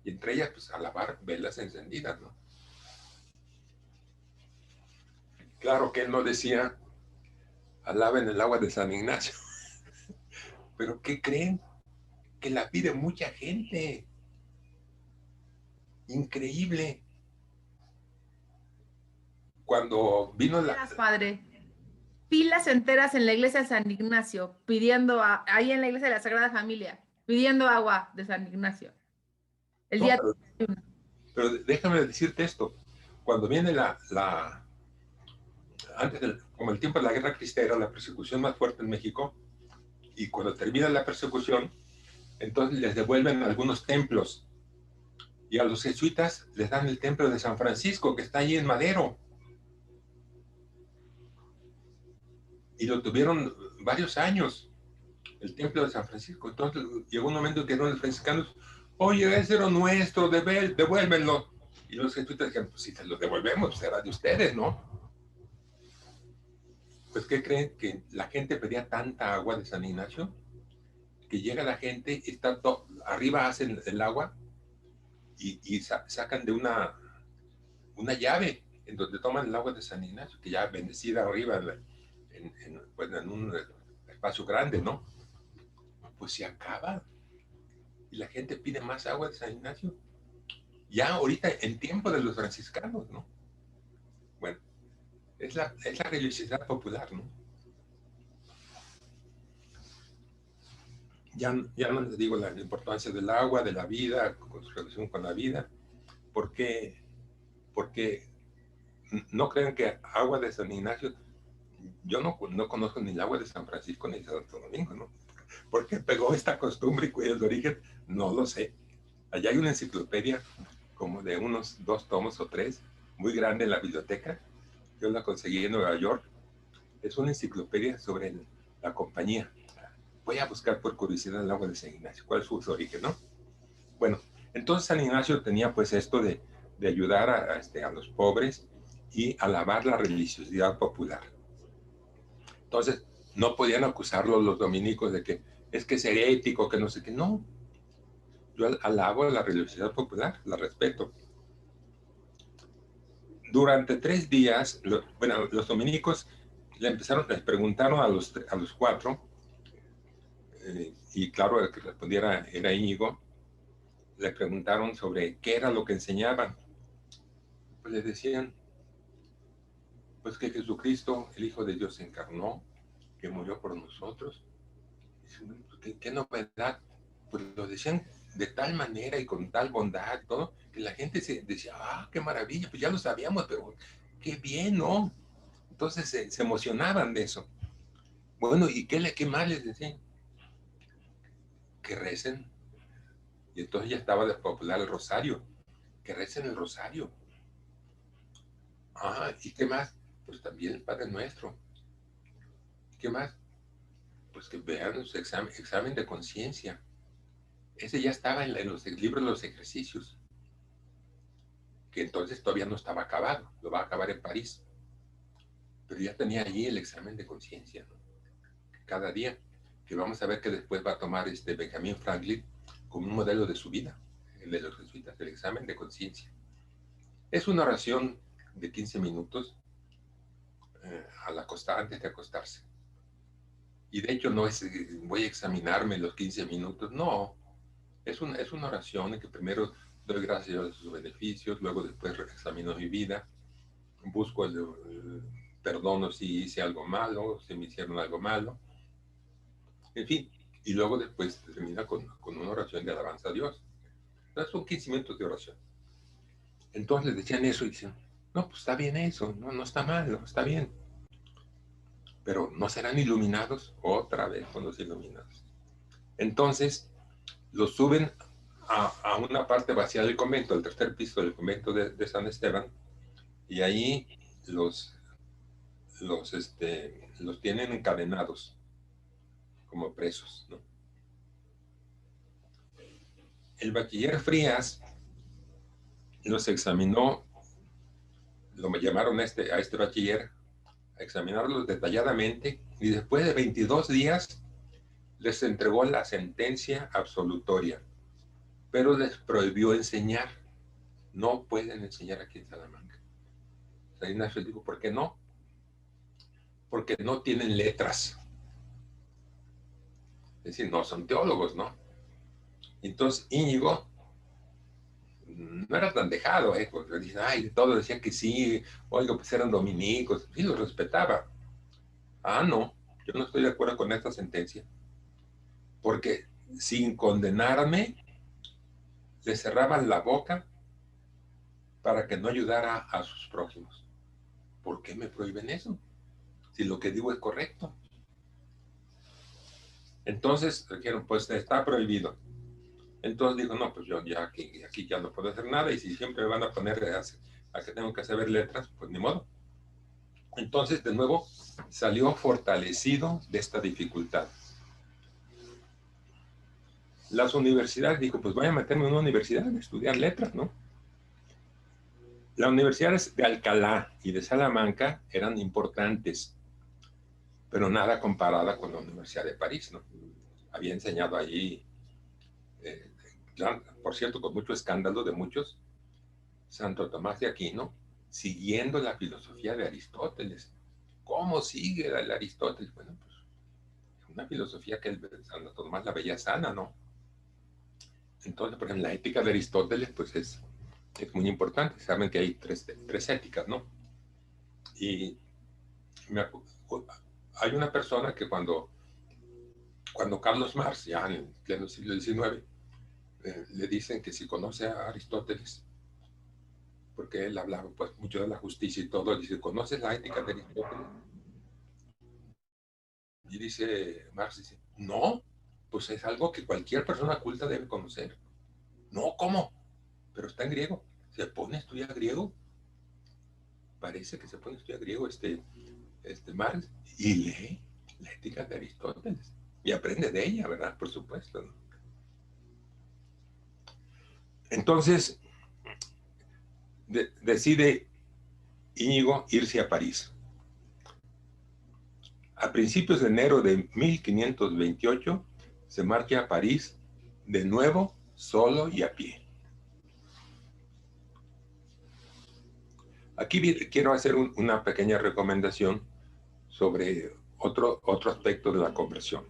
Y entre ellas, pues, alabar velas encendidas, ¿no? Claro que él no decía, alaben el agua de San Ignacio. Pero ¿qué creen? Que la pide mucha gente. Increíble. Cuando vino la... Padre, filas enteras en la iglesia de San Ignacio, pidiendo, ahí en la iglesia de la Sagrada Familia, pidiendo agua de San Ignacio. El No, día... pero déjame decirte esto. Cuando viene como el tiempo de la Guerra Cristera, la persecución más fuerte en México, y cuando termina la persecución, entonces les devuelven algunos templos. Y a los jesuitas les dan el templo de San Francisco, que está ahí en Madero. Y lo tuvieron varios años, el templo de San Francisco. Entonces llegó un momento que eran los franciscanos, oye, ese era nuestro, devuélvenlo. Y los jesuitas dijeron, pues si se lo devolvemos, será de ustedes, ¿no? Pues, ¿qué creen? Que la gente pedía tanta agua de San Ignacio, que llega la gente, está arriba hacen el agua, y sacan de una llave en donde toman el agua de San Ignacio, que ya bendecida arriba pues en un espacio grande, ¿no? Pues se acaba y la gente pide más agua de San Ignacio. Ya ahorita en tiempo de los franciscanos, ¿no? Bueno, es la religiosidad popular, ¿no? Ya no les digo la importancia del agua, de la vida, con su relación con la vida, porque no crean que agua de San Ignacio, yo no conozco ni el agua de San Francisco ni de Santo Domingo, ¿no? ¿Por qué pegó esta costumbre y cuál es el origen? No lo sé. Allá hay una enciclopedia como de unos 2 tomos o 3, muy grande en la biblioteca. Yo la conseguí en Nueva York. Es una enciclopedia sobre la compañía. Voy a buscar por curiosidad el agua de San Ignacio. ¿Cuál es su origen, no? Bueno, entonces San Ignacio tenía pues esto de ayudar a los pobres y alabar la religiosidad popular. Entonces, no podían acusarlo los dominicos de que es herético, que no sé qué. No, yo alabo la religiosidad popular, la respeto. Durante 3 días, los dominicos les preguntaron a los 4, y claro, el que respondiera era Íñigo, le preguntaron sobre qué era lo que enseñaban. Pues les decían, pues que Jesucristo, el Hijo de Dios, se encarnó, que murió por nosotros. ¿Qué novedad? Pues lo decían de tal manera y con tal bondad, todo, que la gente se decía, qué maravilla, pues ya lo sabíamos, pero qué bien, ¿no? Entonces se emocionaban de eso. Bueno, ¿y qué más les decían? Que recen. Y entonces ya estaba de popular el rosario, que recen el rosario. ¿Y qué más? Pues también el Padre Nuestro. ¿Qué más? Pues que vean su examen de conciencia. Ese ya estaba en los libros de los ejercicios, que entonces todavía no estaba acabado, lo va a acabar en París. Pero ya tenía allí el examen de conciencia, ¿no? Cada día, que vamos a ver que después va a tomar Benjamin Franklin como un modelo de su vida, el de los jesuitas, el examen de conciencia. Es una oración de 15 minutos antes de acostarse. Y de hecho no es, voy a examinarme los 15 minutos, no. Es una oración en que primero doy gracias a sus beneficios, luego después examino mi vida, busco perdono si hice algo malo, si me hicieron algo malo, en fin, y luego después termina con una oración de alabanza a Dios. Entonces son 15 minutos de oración. Entonces les decían eso y decían, no, pues está bien eso, no está mal, no está bien. Pero no serán iluminados, otra vez con los iluminados. Entonces los suben a una parte vacía del convento, al 3er piso del convento de San Esteban, y ahí los tienen encadenados como presos, ¿no? El bachiller Frías los examinó, lo llamaron a este bachiller a examinarlos detalladamente, y después de 22 días les entregó la sentencia absolutoria. pero les prohibió enseñar. No pueden enseñar aquí en Salamanca. San Ignacio dijo, ¿por qué no? Porque no tienen letras. Es decir, no son teólogos, ¿no? Entonces Íñigo no era tan dejado, porque dicen, ay, todos decían que sí, oiga, pues eran dominicos, sí los respetaba. Ah, no, yo no estoy de acuerdo con esta sentencia, porque sin condenarme, le cerraban la boca para que no ayudara a sus prójimos. ¿Por qué me prohíben eso? Si lo que digo es correcto. Entonces dijeron, pues está prohibido. Entonces dijo, no, pues yo ya aquí ya no puedo hacer nada, y si siempre me van a poner a que tengo que saber letras, pues ni modo. Entonces, de nuevo, salió fortalecido de esta dificultad. Las universidades, dijo, pues voy a meterme en una universidad a estudiar letras, ¿no? Las universidades de Alcalá y de Salamanca eran importantes, pero nada comparada con la Universidad de París, ¿no? Había enseñado allí, por cierto, con mucho escándalo de muchos, Santo Tomás de Aquino, siguiendo la filosofía de Aristóteles. ¿Cómo sigue el Aristóteles? Bueno, pues una filosofía que Santo Tomás la veía sana, ¿no? Entonces, por ejemplo, la ética de Aristóteles, pues es muy importante. Saben que hay tres éticas, ¿no? Y hay una persona que cuando Carlos Marx, ya en el pleno siglo XIX, le dicen que si conoce a Aristóteles, porque él hablaba pues mucho de la justicia y todo, dice, ¿conoces la ética de Aristóteles? Y dice Marx, dice, no, pues es algo que cualquier persona culta debe conocer. No, ¿cómo? Pero está en griego. ¿Se pone a estudiar griego? Parece que se pone a estudiar griego Marx y lee la ética de Aristóteles y aprende de ella, ¿verdad? Por supuesto, ¿no? Entonces decide Íñigo irse a París. A principios de enero de 1528 se marcha a París de nuevo solo y a pie. Aquí quiero hacer una pequeña recomendación sobre otro aspecto de la conversión.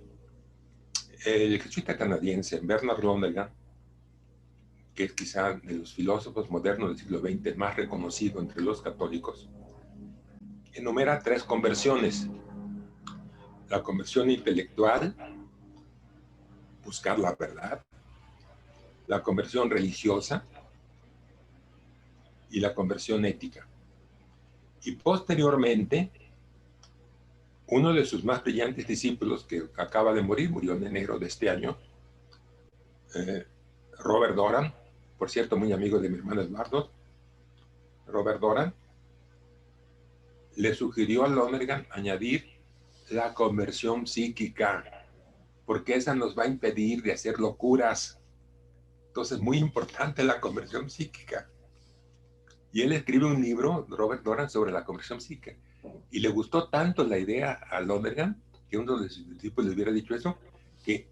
El jesuita canadiense Bernard Lonergan, que es quizá de los filósofos modernos del siglo XX más reconocido entre los católicos, enumera 3 conversiones. La conversión intelectual, buscar la verdad, la conversión religiosa y la conversión ética. Y posteriormente, uno de sus más brillantes discípulos, que acaba de morir, murió en enero de este año, Robert Doran, por cierto, muy amigo de mi hermano Eduardo, Robert Doran, le sugirió a Lonergan añadir la conversión psíquica, porque esa nos va a impedir de hacer locuras. Entonces, muy importante la conversión psíquica. Y él escribe un libro, Robert Doran, sobre la conversión psíquica. Y le gustó tanto la idea a Lonergan, que uno de sus discípulos le hubiera dicho eso, que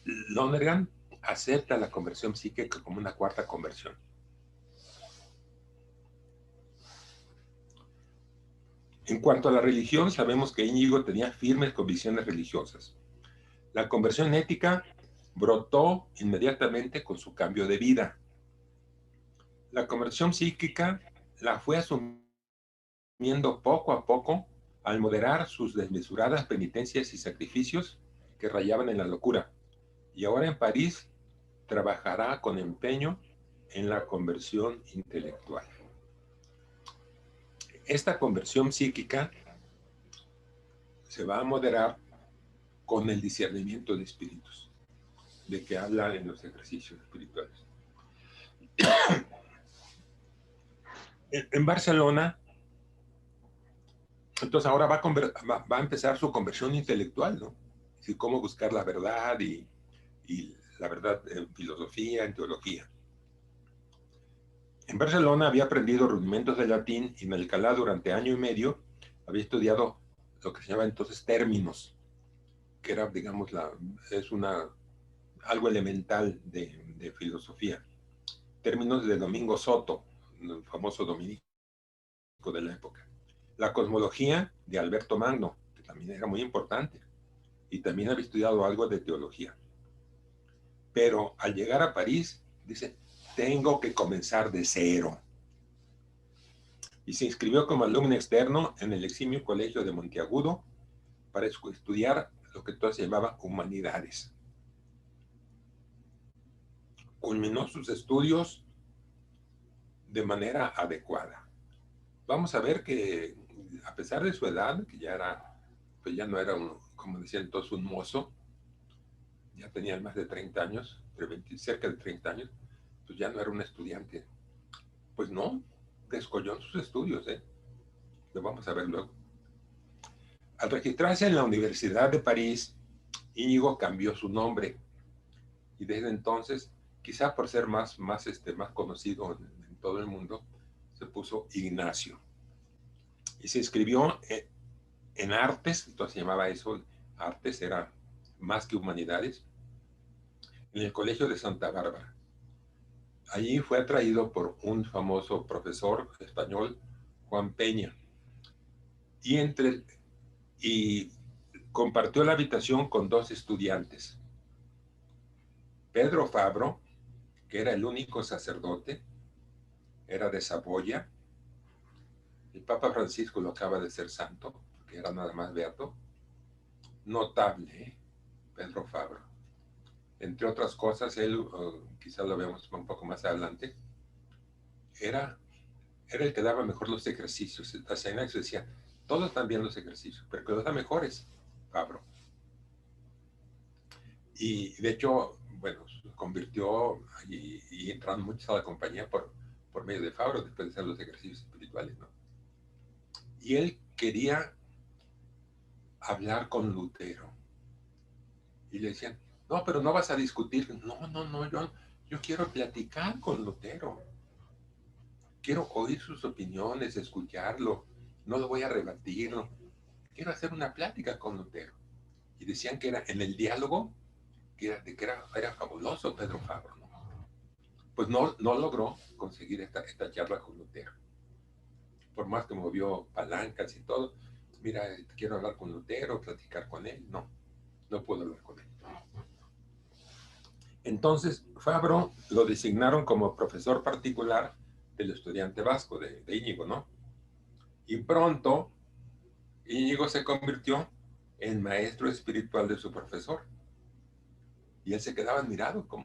Lonergan acepta la conversión psíquica como una 4ª conversión. En cuanto a la religión, sabemos que Íñigo tenía firmes convicciones religiosas. La conversión ética brotó inmediatamente con su cambio de vida. La conversión psíquica la fue asumiendo poco a poco al moderar sus desmesuradas penitencias y sacrificios que rayaban en la locura. Y ahora en París trabajará con empeño en la conversión intelectual. Esta conversión psíquica se va a moderar con el discernimiento de espíritus, de que habla en los ejercicios espirituales. En Barcelona, entonces ahora va a empezar su conversión intelectual, ¿no? Así, cómo buscar la verdad y la verdad en filosofía, en teología. En Barcelona había aprendido rudimentos de latín y en Alcalá durante año y medio había estudiado lo que se llama entonces términos, que era, digamos, algo elemental de de filosofía. Términos de Domingo Soto, el famoso dominico de la época. La cosmología de Alberto Magno, que también era muy importante, y también había estudiado algo de teología. Pero al llegar a París, dice, tengo que comenzar de cero. Y se inscribió como alumno externo en el eximio colegio de Monteagudo para estudiar lo que entonces se llamaba humanidades. Culminó sus estudios de manera adecuada. Vamos a ver que a pesar de su edad, que ya era, pues ya no era, como decía entonces, un mozo, ya tenía más de 30 años, cerca de 30 años, pues ya no era un estudiante. Pues no, descolló sus estudios, lo vamos a ver luego. Al registrarse en la Universidad de París, Íñigo cambió su nombre y desde entonces, quizá por ser más conocido en todo el mundo, se puso Ignacio. Y se inscribió en artes, entonces se llamaba eso, artes era más que humanidades, en el Colegio de Santa Bárbara. Allí fue atraído por un famoso profesor español, Juan Peña, y compartió la habitación con dos estudiantes. Pedro Fabro, que era el único sacerdote, era de Saboya. El Papa Francisco lo acaba de ser santo, que era nada más beato. Notable, Pedro Fabro. Entre otras cosas, él, quizás lo veamos un poco más adelante, era el que daba mejor los ejercicios. Hacia Ignacio decía, todos están bien los ejercicios, pero que los da mejores, Fabro. Y de hecho, bueno, se convirtió y entraron muchos a la compañía por medio de Fabro, después de hacer los ejercicios espirituales, ¿no? Y él quería hablar con Lutero. Y le decían, no, pero no vas a discutir. No, yo quiero platicar con Lutero. Quiero oír sus opiniones, escucharlo. No lo voy a rebatir. No. Quiero hacer una plática con Lutero. Y decían que era en el diálogo, que era fabuloso Pedro Fabro, ¿no? Pues no logró conseguir esta charla con Lutero. Por más que movió palancas y todo, mira, quiero hablar con Lutero, platicar con él. No puedo hablar con él. Entonces, Fabro lo designaron como profesor particular del estudiante vasco, de Íñigo, ¿no? Y pronto, Íñigo se convirtió en maestro espiritual de su profesor. Y él se quedaba admirado, como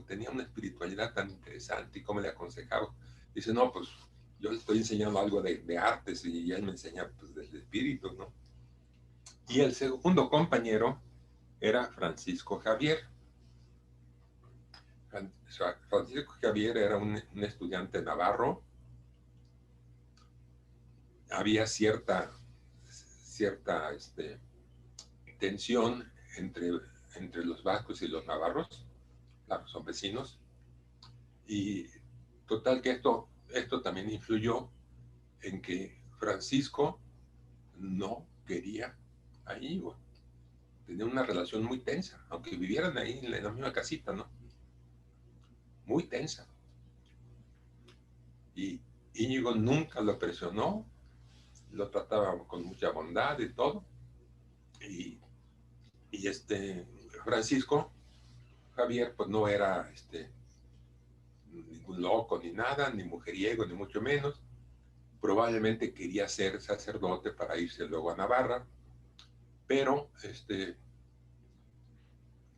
tenía una espiritualidad tan interesante y cómo le aconsejaba. Dice, no, pues yo le estoy enseñando algo de artes y él me enseña pues, del espíritu, ¿no? Y el segundo compañero era Francisco Javier. Francisco Javier era un estudiante navarro. Había cierta tensión entre los vascos y los navarros, claro, son vecinos, y total que esto también influyó en que Francisco no quería a Íñigo. Tenía una relación muy tensa, aunque vivieran ahí en la misma casita, ¿no? Muy tensa. Y Íñigo nunca lo presionó, lo trataba con mucha bondad y todo. Y Francisco Javier, pues no era ningún loco ni nada, ni mujeriego, ni mucho menos. Probablemente quería ser sacerdote para irse luego a Navarra, pero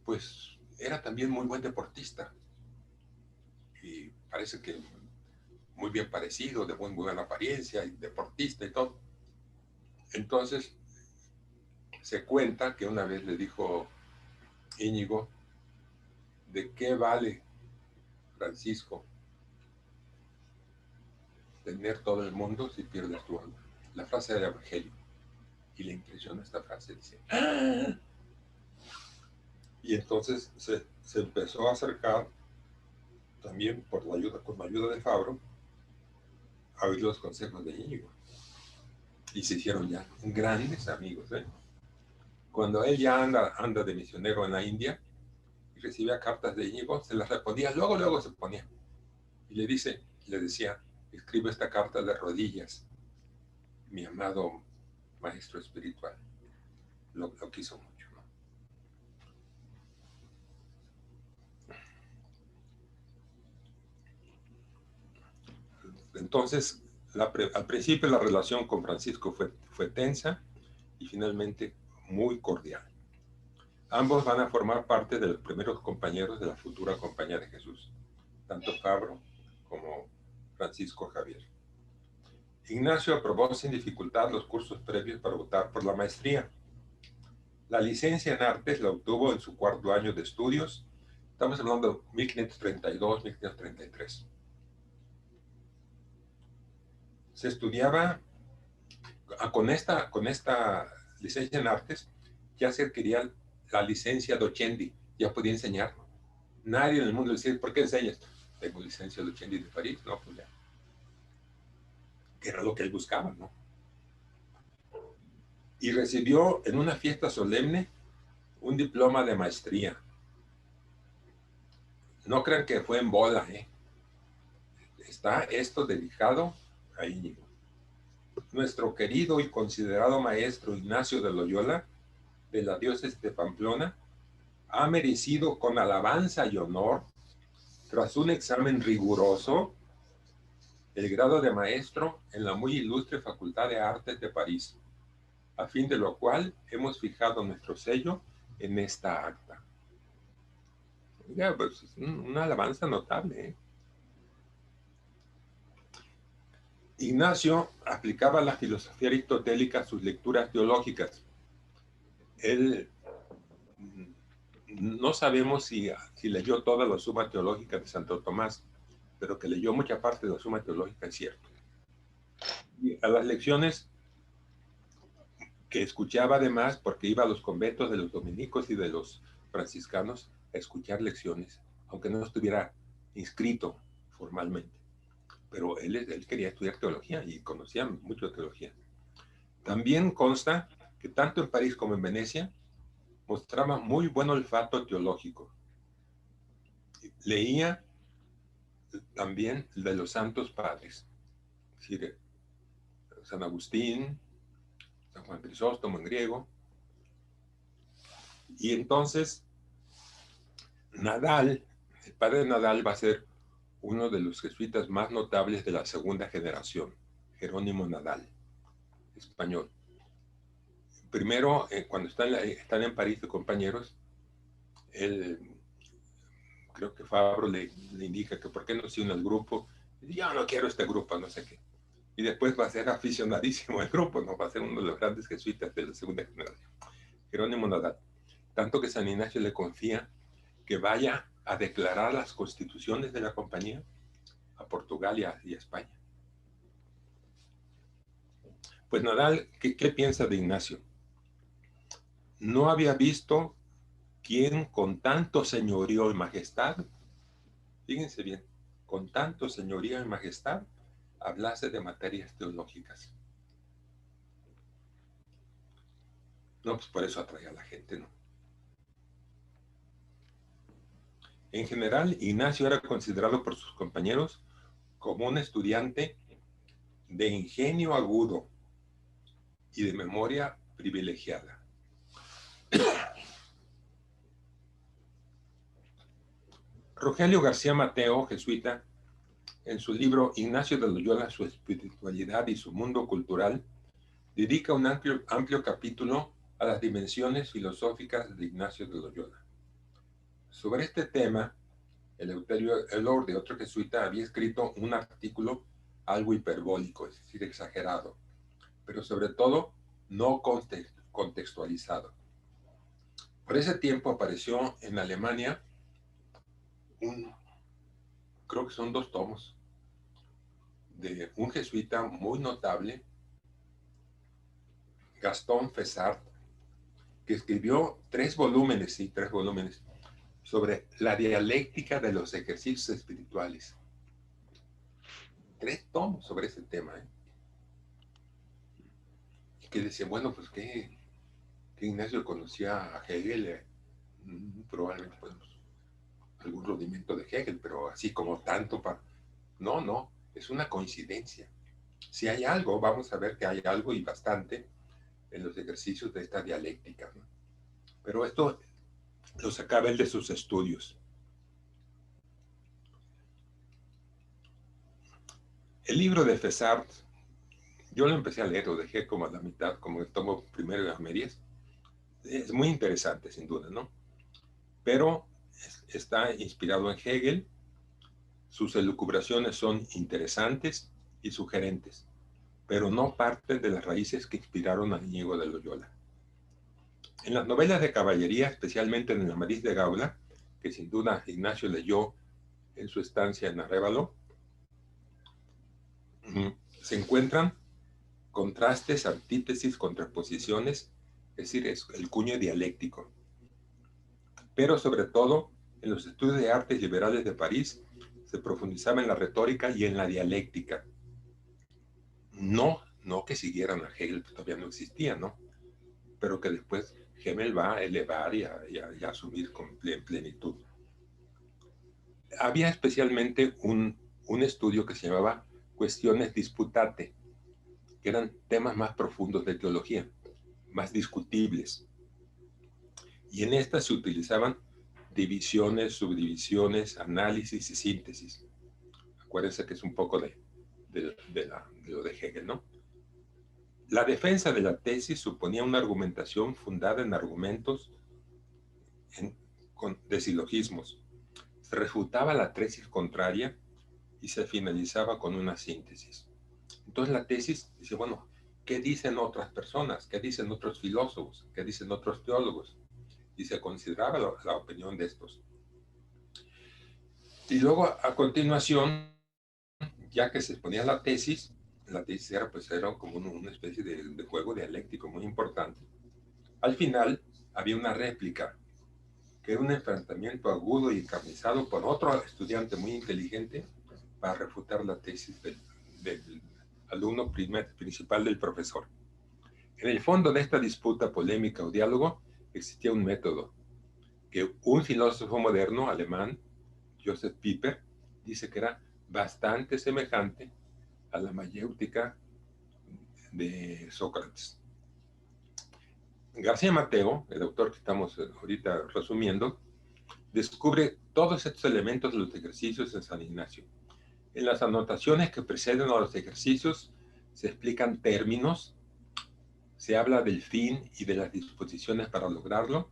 pues era también muy buen deportista y parece que muy bien parecido, de muy buena apariencia, y deportista y todo. Entonces se cuenta que una vez le dijo Íñigo, ¿de qué vale, Francisco, tener todo el mundo si pierdes tu alma? La frase de Evangelio. Y le impresiona esta frase, dice, ¡ah! Y entonces se empezó a acercar también con la ayuda de Fabro a oír los consejos de Íñigo. Y se hicieron ya grandes amigos, ¿eh? Cuando él ya anda de misionero en la India, recibía cartas de Íñigo, se las respondía, luego se ponía. Y le decía, escribe esta carta de rodillas, mi amado maestro espiritual. Lo quiso mucho, ¿no? Entonces, al principio la relación con Francisco fue tensa y finalmente muy cordial. Ambos van a formar parte de los primeros compañeros de la futura Compañía de Jesús, tanto Fabro como Francisco Javier. Ignacio aprobó sin dificultad los cursos previos para optar por la maestría. La licencia en artes la obtuvo en su cuarto año de estudios. Estamos hablando de 1532, 1533. Se estudiaba con esta licencia en artes, ya se adquiría la licencia docendi, ya podía enseñar. Nadie en el mundo decía, ¿por qué enseñas? Tengo licencia docendi de París, no, pues ya. Que era lo que él buscaba, ¿no? Y recibió en una fiesta solemne un diploma de maestría. No crean que fue en bola, ¿eh? Está esto dedicado a Íñigo. Nuestro querido y considerado maestro Ignacio de Loyola, de la diócesis de Pamplona, ha merecido con alabanza y honor, tras un examen riguroso, el grado de maestro en la muy ilustre Facultad de Artes de París, a fin de lo cual hemos fijado nuestro sello en esta acta. Ya, pues, una alabanza notable, ¿eh? Ignacio aplicaba la filosofía aristotélica a sus lecturas teológicas. Él no sabemos si leyó toda la Suma Teológica de Santo Tomás, pero que leyó mucha parte de la Suma Teológica es cierto. Y a las lecciones que escuchaba además, porque iba a los conventos de los dominicos y de los franciscanos a escuchar lecciones, aunque no estuviera inscrito formalmente. Pero él quería estudiar teología y conocía mucho de teología. También consta que tanto en París como en Venecia mostraba muy buen olfato teológico. Leía también de los santos padres, es decir, San Agustín, San Juan Crisóstomo en griego. Y entonces Nadal, el padre de Nadal, va a ser uno de los jesuitas más notables de la segunda generación, Jerónimo Nadal, español. Primero, cuando están en París de compañeros, él, creo que Fabro le indica que por qué no se une al grupo. Y yo no quiero este grupo, no sé qué. Y después va a ser aficionadísimo al grupo, ¿no? Va a ser uno de los grandes jesuitas de la segunda generación, Jerónimo Nadal. Tanto que San Ignacio le confía que vaya a declarar las constituciones de la compañía a Portugal y a España. Pues Nadal, ¿qué piensa de Ignacio? No había visto quien con tanto señorío y majestad, fíjense bien, con tanto señorío y majestad, hablase de materias teológicas. No, pues por eso atrae a la gente, ¿no? En general, Ignacio era considerado por sus compañeros como un estudiante de ingenio agudo y de memoria privilegiada. Rogelio García Mateo, jesuita, en su libro Ignacio de Loyola, su espiritualidad y su mundo cultural, dedica un amplio capítulo a las dimensiones filosóficas de Ignacio de Loyola. Sobre este tema, Eleuterio Elorde, otro jesuita, había escrito un artículo algo hiperbólico, es decir, exagerado, pero sobre todo no contextualizado. Por ese tiempo apareció en Alemania creo que son 2 tomos, de un jesuita muy notable, Gastón Fessard, que escribió 3 volúmenes, sí, 3 volúmenes, sobre la dialéctica de los ejercicios espirituales. 3 tomos sobre ese tema, ¿eh? Y que decían, bueno, pues que Ignacio conocía a Hegel, probablemente podemos algún rudimento de Hegel, pero así como tanto para... No, no, es una coincidencia. Si hay algo, vamos a ver que hay algo y bastante en los ejercicios de esta dialéctica, ¿no? Pero esto lo sacaba él de sus estudios. El libro de Fessard, yo lo empecé a leer, lo dejé como a la mitad, como el tomo primero de las medias. Es muy interesante, sin duda, ¿no? Pero está inspirado en Hegel. Sus elucubraciones son interesantes y sugerentes, pero no parten de las raíces que inspiraron a Íñigo de Loyola. En las novelas de caballería, especialmente en El Amadís de Gaula, que sin duda Ignacio leyó en su estancia en Arévalo, se encuentran contrastes, antítesis, contraposiciones, es decir, es el cuño dialéctico. Pero sobre todo, en los estudios de artes liberales de París, se profundizaba en la retórica y en la dialéctica. No que siguieran a Hegel, que todavía no existía, ¿no? Pero que después Hegel va a elevar y a asumir con plenitud. Había especialmente un estudio que se llamaba Cuestiones Disputate, que eran temas más profundos de teología, más discutibles. Y en estas se utilizaban divisiones, subdivisiones, análisis y síntesis. Acuérdense que es un poco de lo de Hegel, ¿no? La defensa de la tesis suponía una argumentación fundada en argumentos de silogismos. Se refutaba la tesis contraria y se finalizaba con una síntesis. Entonces la tesis dice, bueno, ¿qué dicen otras personas? ¿Qué dicen otros filósofos? ¿Qué dicen otros teólogos? Y se consideraba la opinión de estos. Y luego, a continuación, ya que se exponía la tesis era, pues, era como una especie de juego dialéctico muy importante. Al final, había una réplica, que era un enfrentamiento agudo y encarnizado por otro estudiante muy inteligente para refutar la tesis del alumno principal del profesor. En el fondo de esta disputa polémica o diálogo existía un método que un filósofo moderno alemán, Joseph Pieper, dice que era bastante semejante a la mayéutica de Sócrates. García Mateo, el autor que estamos ahorita resumiendo, descubre todos estos elementos de los ejercicios en San Ignacio. En las anotaciones que preceden a los ejercicios se explican términos, se habla del fin y de las disposiciones para lograrlo,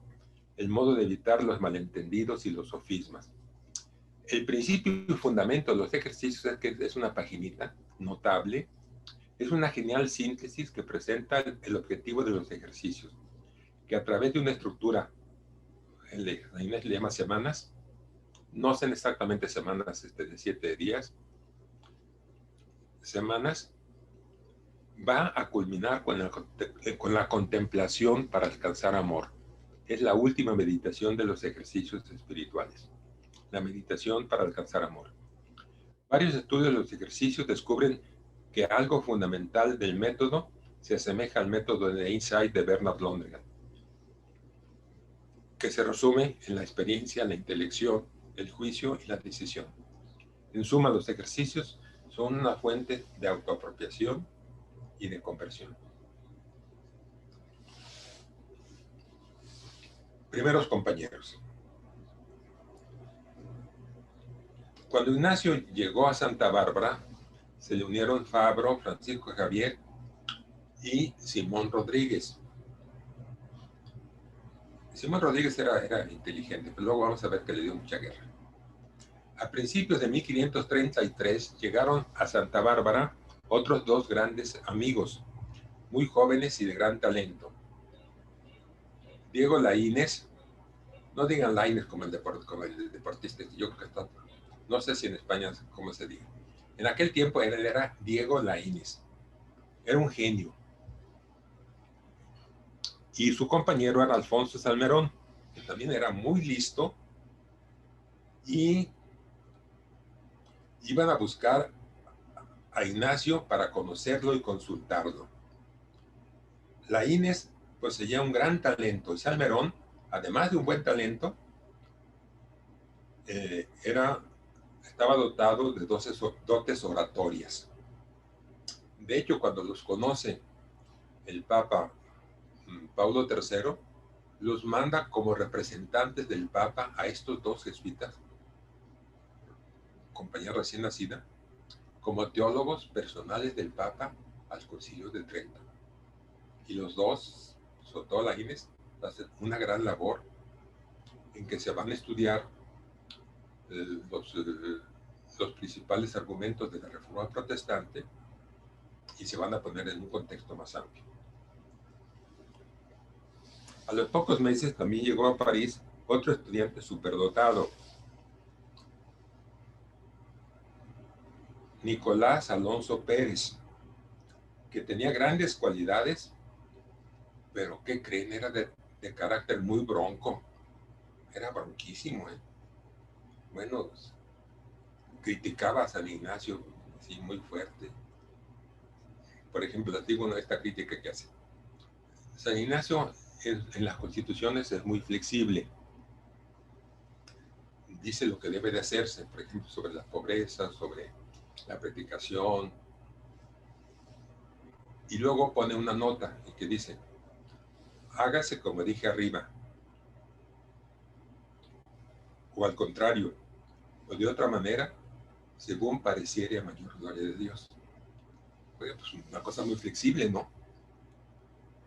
el modo de evitar los malentendidos y los sofismas. El principio y fundamento de los ejercicios es que es una paginita notable, es una genial síntesis que presenta el objetivo de los ejercicios, que a través de una estructura, la Inés le llama semanas, no son exactamente semanas de 7 días, semanas, va a culminar con la contemplación para alcanzar amor. Es la última meditación de los ejercicios espirituales, la meditación para alcanzar amor. Varios estudios de los ejercicios descubren que algo fundamental del método se asemeja al método de Insight de Bernard Lonergan, que se resume en la experiencia, la intelección, el juicio y la decisión. En suma, los ejercicios son una fuente de autoapropiación y de conversión. Primeros compañeros. Cuando Ignacio llegó a Santa Bárbara, se le unieron Fabro, Francisco Javier y Simón Rodríguez. Simón Rodríguez era inteligente, pero luego vamos a ver que le dio mucha guerra. A principios de 1533 llegaron a Santa Bárbara otros dos grandes amigos, muy jóvenes y de gran talento. Diego Laínez, no digan Laínez como el deportista, yo creo que está, no sé si en España cómo se diga. En aquel tiempo él era Diego Laínez, era un genio. Y su compañero era Alfonso Salmerón, que también era muy listo, y iban a buscar a Ignacio para conocerlo y consultarlo. Laínez poseía un gran talento, y Salmerón, además de un buen talento, estaba dotado de dotes oratorias. De hecho, cuando los conoce el Papa Paulo III, los manda como representantes del Papa a estos dos jesuitas, compañía recién nacida, como teólogos personales del Papa al Concilio de Trento. Y los dos, sobre todo Laínez, hacen una gran labor en que se van a estudiar los principales argumentos de la Reforma Protestante y se van a poner en un contexto más amplio. A los pocos meses también llegó a París otro estudiante superdotado, Nicolás Alonso Pérez, que tenía grandes cualidades, pero ¿qué creen? Era de carácter muy bronco, era bronquísimo, ¿eh? Bueno, criticaba a San Ignacio, así muy fuerte. Por ejemplo, les digo esta crítica que hace. San Ignacio en las constituciones es muy flexible. Dice lo que debe de hacerse, por ejemplo, sobre la pobreza, sobre la predicación. Y luego pone una nota que dice, hágase como dije arriba. O al contrario, o de otra manera, según pareciere a mayor gloria de Dios. Oye, pues una cosa muy flexible, ¿no?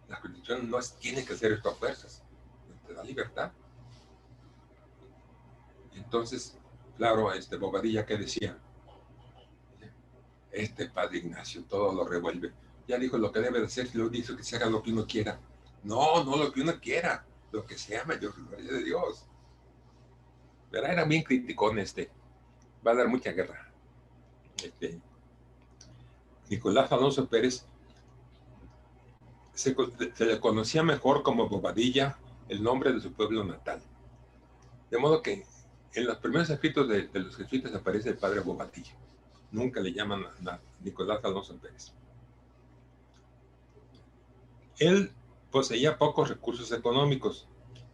La constitución no tiene que hacer esto a fuerzas, te da libertad. Entonces, claro, Bobadilla que decía, padre Ignacio todo lo revuelve. Ya dijo lo que debe de hacer, lo dice que se haga lo que uno quiera. No, no lo que uno quiera, lo que sea mayor gloria de Dios. ¿Verdad? Era bien criticón va a dar mucha guerra. Nicolás Alonso Pérez se le conocía mejor como Bobadilla, el nombre de su pueblo natal. De modo que en los primeros escritos de los jesuitas aparece el padre Bobadilla. Nunca le llaman a Nicolás Alonso Pérez. Él poseía pocos recursos económicos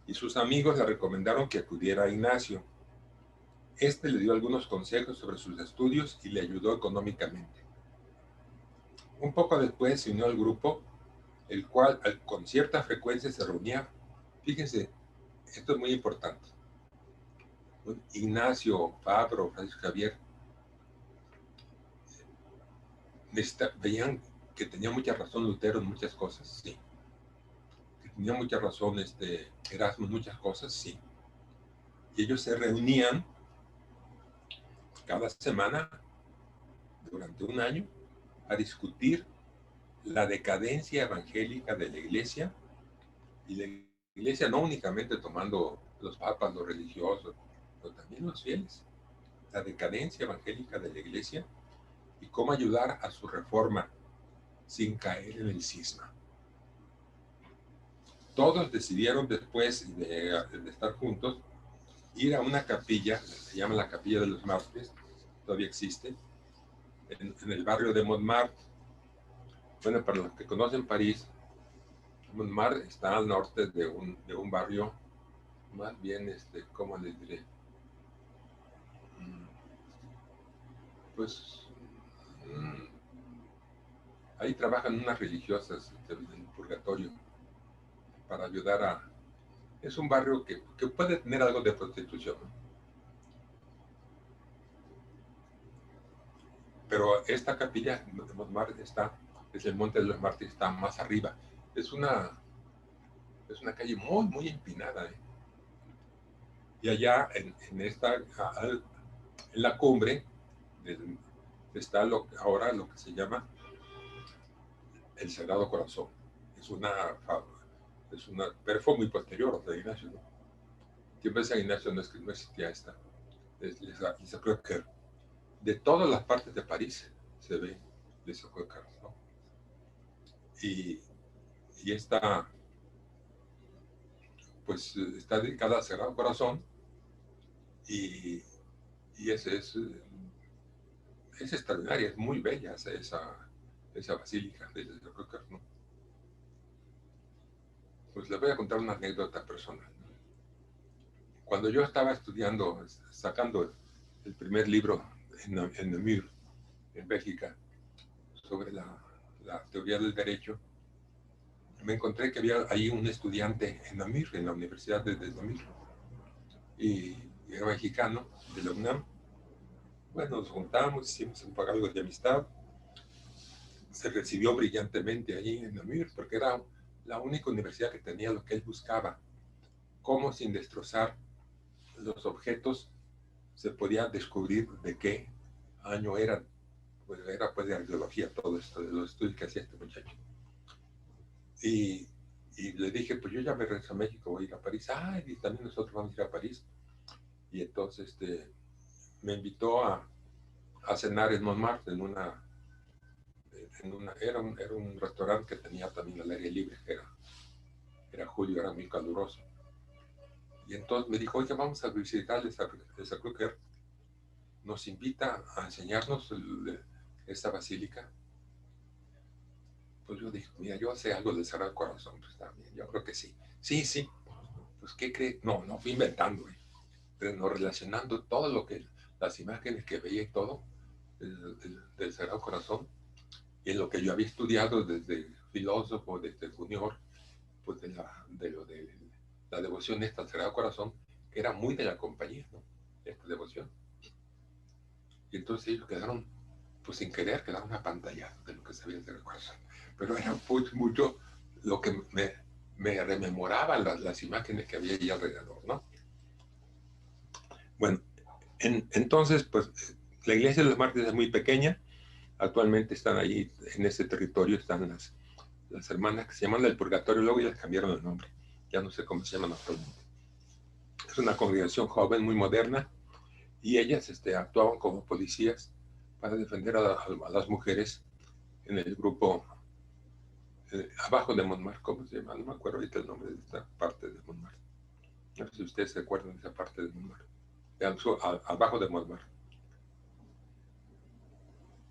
y sus amigos le recomendaron que acudiera a Ignacio. Le dio algunos consejos sobre sus estudios y le ayudó económicamente. Un poco después se unió al grupo, el cual con cierta frecuencia se reunía. Fíjense, esto es muy importante. Ignacio, Fabro, Francisco Javier, veían que tenía mucha razón Lutero en muchas cosas, sí. Que tenía mucha razón Erasmo en muchas cosas, sí. Y ellos se reunían cada semana durante un año a discutir la decadencia evangélica de la Iglesia, y la Iglesia no únicamente tomando los papas, los religiosos, pero también los fieles. La decadencia evangélica de la Iglesia y cómo ayudar a su reforma sin caer en el cisma. Todos decidieron después de estar juntos ir a una capilla, se llama la Capilla de los Mártires, todavía existe, en el barrio de Montmartre. Bueno, para los que conocen París, Montmartre está al norte de un barrio, más bien, ¿cómo les diré? Pues ahí trabajan unas religiosas en el purgatorio para ayudar a... Es un barrio que puede tener algo de prostitución, ¿no? Pero esta capilla de Montmartre es el Monte de los Mártires, está más arriba. Es una calle muy, muy empinada, ¿eh? Y allá en la cumbre está ahora lo que se llama el Sagrado Corazón. Pero fue muy posterior a San Ignacio, ¿no? Siempre San Ignacio no existía esta. Les creo que de todas las partes de París se ve Les Acroquer, ¿no? Y esta, pues, está dedicada al Sagrado Corazón, y es extraordinaria, es muy bella esa basílica de Les Acroquer, ¿no? Pues les voy a contar una anécdota personal. cuando yo estaba estudiando, sacando el primer libro en Namur, en Bélgica, sobre la teoría del derecho, me encontré que había ahí un estudiante en Namur, en la Universidad de Namur, y era mexicano, de la UNAM. Bueno, nos juntamos, hicimos un poco algo de amistad. Se recibió brillantemente allí en Namur, porque era la única universidad que tenía lo que él buscaba, cómo sin destrozar los objetos se podía descubrir de qué año eran. Pues era pues de arqueología todo esto, de los estudios que hacía este muchacho. Y le dije, pues yo ya me regreso a México, voy a ir a París. Ah, y también nosotros vamos a ir a París. Y entonces me invitó a cenar en Montmartre, era un restaurante que tenía también al aire libre, que era julio, era muy caluroso. Y entonces me dijo, oye, vamos a visitar el Sacré-Cœur. Nos invita a enseñarnos esta basílica. Pues yo dije, mira, yo sé algo del Sagrado Corazón, pues también, yo creo que sí. Sí, sí. Pues, ¿qué cree? No fui inventando, pero no relacionando todo lo que, las imágenes que veía y todo, del Sagrado Corazón, y en lo que yo había estudiado desde filósofo, desde junior, pues de la devoción esta al Sagrado Corazón, que era muy de la compañía, ¿no? Esta devoción. Y entonces ellos quedaron, pues sin querer, quedaron apantallados de lo que sabía del Sagrado Corazón. Pero era pues, mucho lo que me rememoraba las imágenes que había allí alrededor, ¿no? Bueno, entonces, pues la iglesia de los mártires es muy pequeña. Actualmente están allí, en ese territorio, están las hermanas que se llaman del Purgatorio, luego ya les cambiaron el nombre. Ya no sé cómo se llaman actualmente. Es una congregación joven, muy moderna, y ellas actuaban como policías para defender a las mujeres en el grupo abajo de Montmartre, ¿cómo se llama? No me acuerdo ahorita el nombre de esta parte de Montmartre. No sé si ustedes se acuerdan de esa parte de Montmartre. Abajo de Montmartre.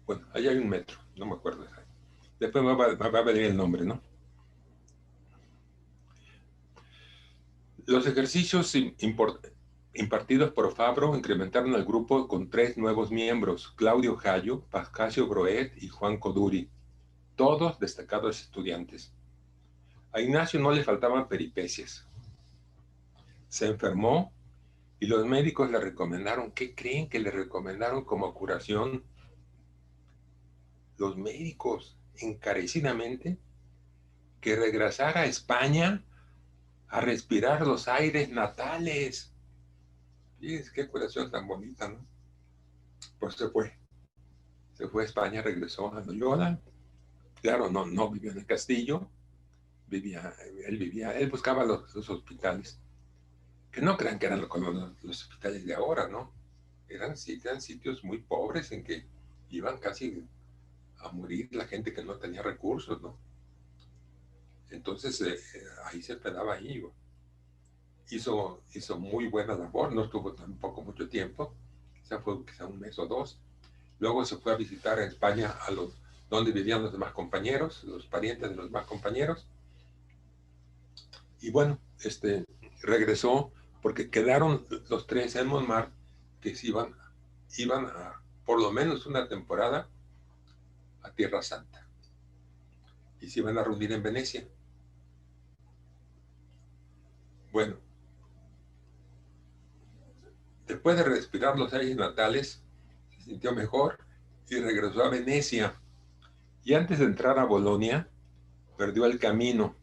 Bueno, ahí hay un metro, no me acuerdo. Después me va a venir el nombre, ¿no? Los ejercicios impartidos por Fabro incrementaron al grupo con 3 nuevos miembros, Claudio Jallo, Pascasio Broet y Juan Coduri, todos destacados estudiantes. A Ignacio no le faltaban peripecias. Se enfermó y los médicos le recomendaron, ¿qué creen que le recomendaron como curación? Los médicos, encarecidamente, que regresara a España a respirar los aires natales. Y qué curación tan bonita, ¿no? Pues se fue a España, regresó a Loyola. Claro, no vivió en el castillo, él buscaba los hospitales, que no crean que eran como los hospitales de ahora, ¿no? Eran sitios muy pobres en que iban casi a morir la gente que no tenía recursos, ¿no? Entonces ahí se quedaba ahí. Hizo muy buena labor, no estuvo tampoco mucho tiempo, quizá fue un mes o 2. Luego se fue a visitar en España donde vivían los demás compañeros, los parientes de los demás compañeros. Y bueno, regresó porque quedaron los 3 en Montmartre que se iban a por lo menos una temporada a Tierra Santa y se iban a reunir en Venecia. Bueno, después de respirar los aires natales, se sintió mejor y regresó a Venecia. Y antes de entrar a Bolonia, perdió el camino.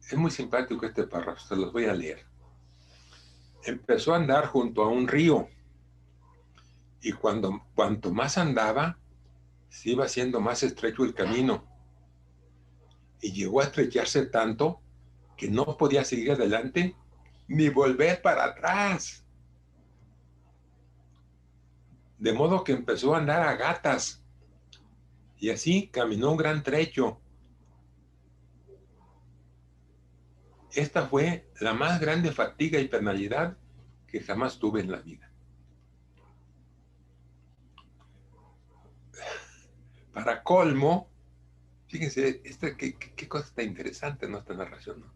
Es muy simpático este párrafo, se los voy a leer. Empezó a andar junto a un río y cuanto más andaba, se iba haciendo más estrecho el camino y llegó a estrecharse tanto que no podía seguir adelante ni volver para atrás. De modo que empezó a andar a gatas y así caminó un gran trecho. Esta fue la más grande fatiga y penalidad que jamás tuve en la vida. Para colmo, fíjense, qué cosa tan interesante, ¿no? Esta narración, ¿no?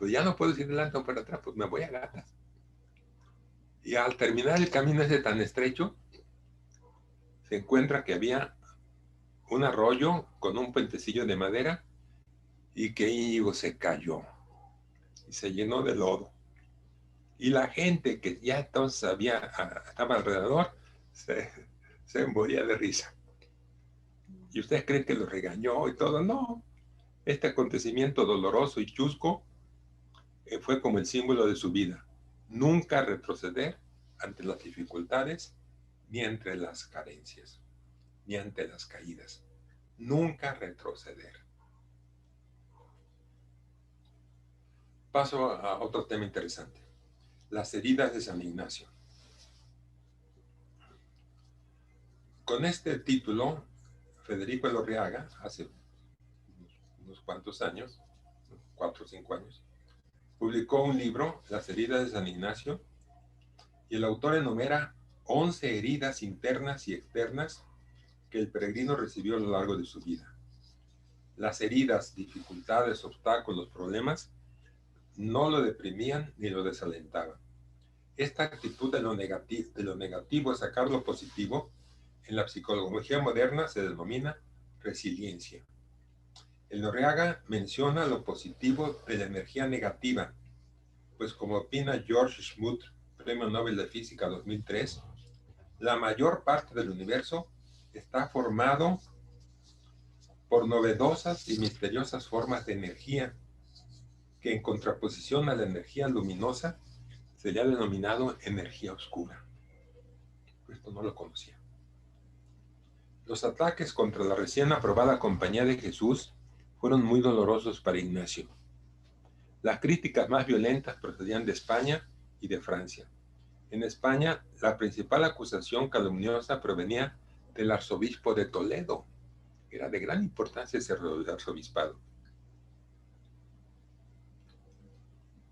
pues ya no puedo ir adelante o para atrás, pues me voy a gatas. Y al terminar el camino ese tan estrecho, se encuentra que había un arroyo con un puentecillo de madera y que Íñigo se cayó y se llenó de lodo. Y la gente que ya entonces estaba alrededor se moría de risa. ¿Y ustedes creen que lo regañó y todo? No. Este acontecimiento doloroso y chusco fue como el símbolo de su vida. Nunca retroceder ante las dificultades, ni ante las carencias, ni ante las caídas. Nunca retroceder. Paso a otro tema interesante. Las heridas de San Ignacio. Con este título, Federico Elorriaga, hace unos cuantos años, 4 o 5 años, publicó un libro, Las heridas de San Ignacio, y el autor enumera 11 heridas internas y externas que el peregrino recibió a lo largo de su vida. Las heridas, dificultades, obstáculos, problemas, no lo deprimían ni lo desalentaban. Esta actitud de lo negativo a sacar lo positivo, en la psicología moderna se denomina resiliencia. Elorriaga menciona lo positivo de la energía negativa, pues como opina George Smoot, Premio Nobel de Física 2003, la mayor parte del universo está formado por novedosas y misteriosas formas de energía que en contraposición a la energía luminosa se le ha denominado energía oscura. Esto no lo conocía. Los ataques contra la recién aprobada Compañía de Jesús fueron muy dolorosos para Ignacio. Las críticas más violentas procedían de España y de Francia. En España, la principal acusación calumniosa provenía del arzobispo de Toledo. Era de gran importancia ese arzobispado.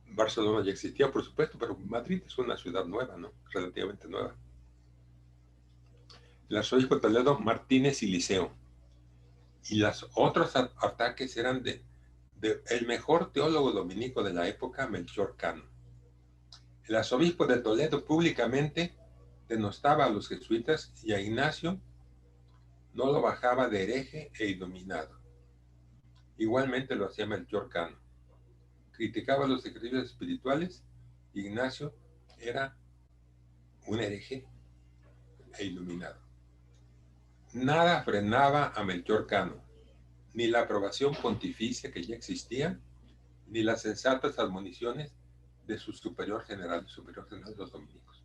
Barcelona ya existía, por supuesto, pero Madrid es una ciudad nueva, ¿no? Relativamente nueva. El arzobispo de Toledo, Martínez y Liceo. Y los otros ataques eran de el mejor teólogo dominico de la época, Melchor Cano. El arzobispo de Toledo públicamente denostaba a los jesuitas y a Ignacio no lo bajaba de hereje e iluminado. Igualmente lo hacía Melchor Cano. Criticaba los ejercicios espirituales. Ignacio era un hereje e iluminado. Nada frenaba a Melchor Cano, ni la aprobación pontificia que ya existía, ni las sensatas admoniciones de su superior general de los dominicos.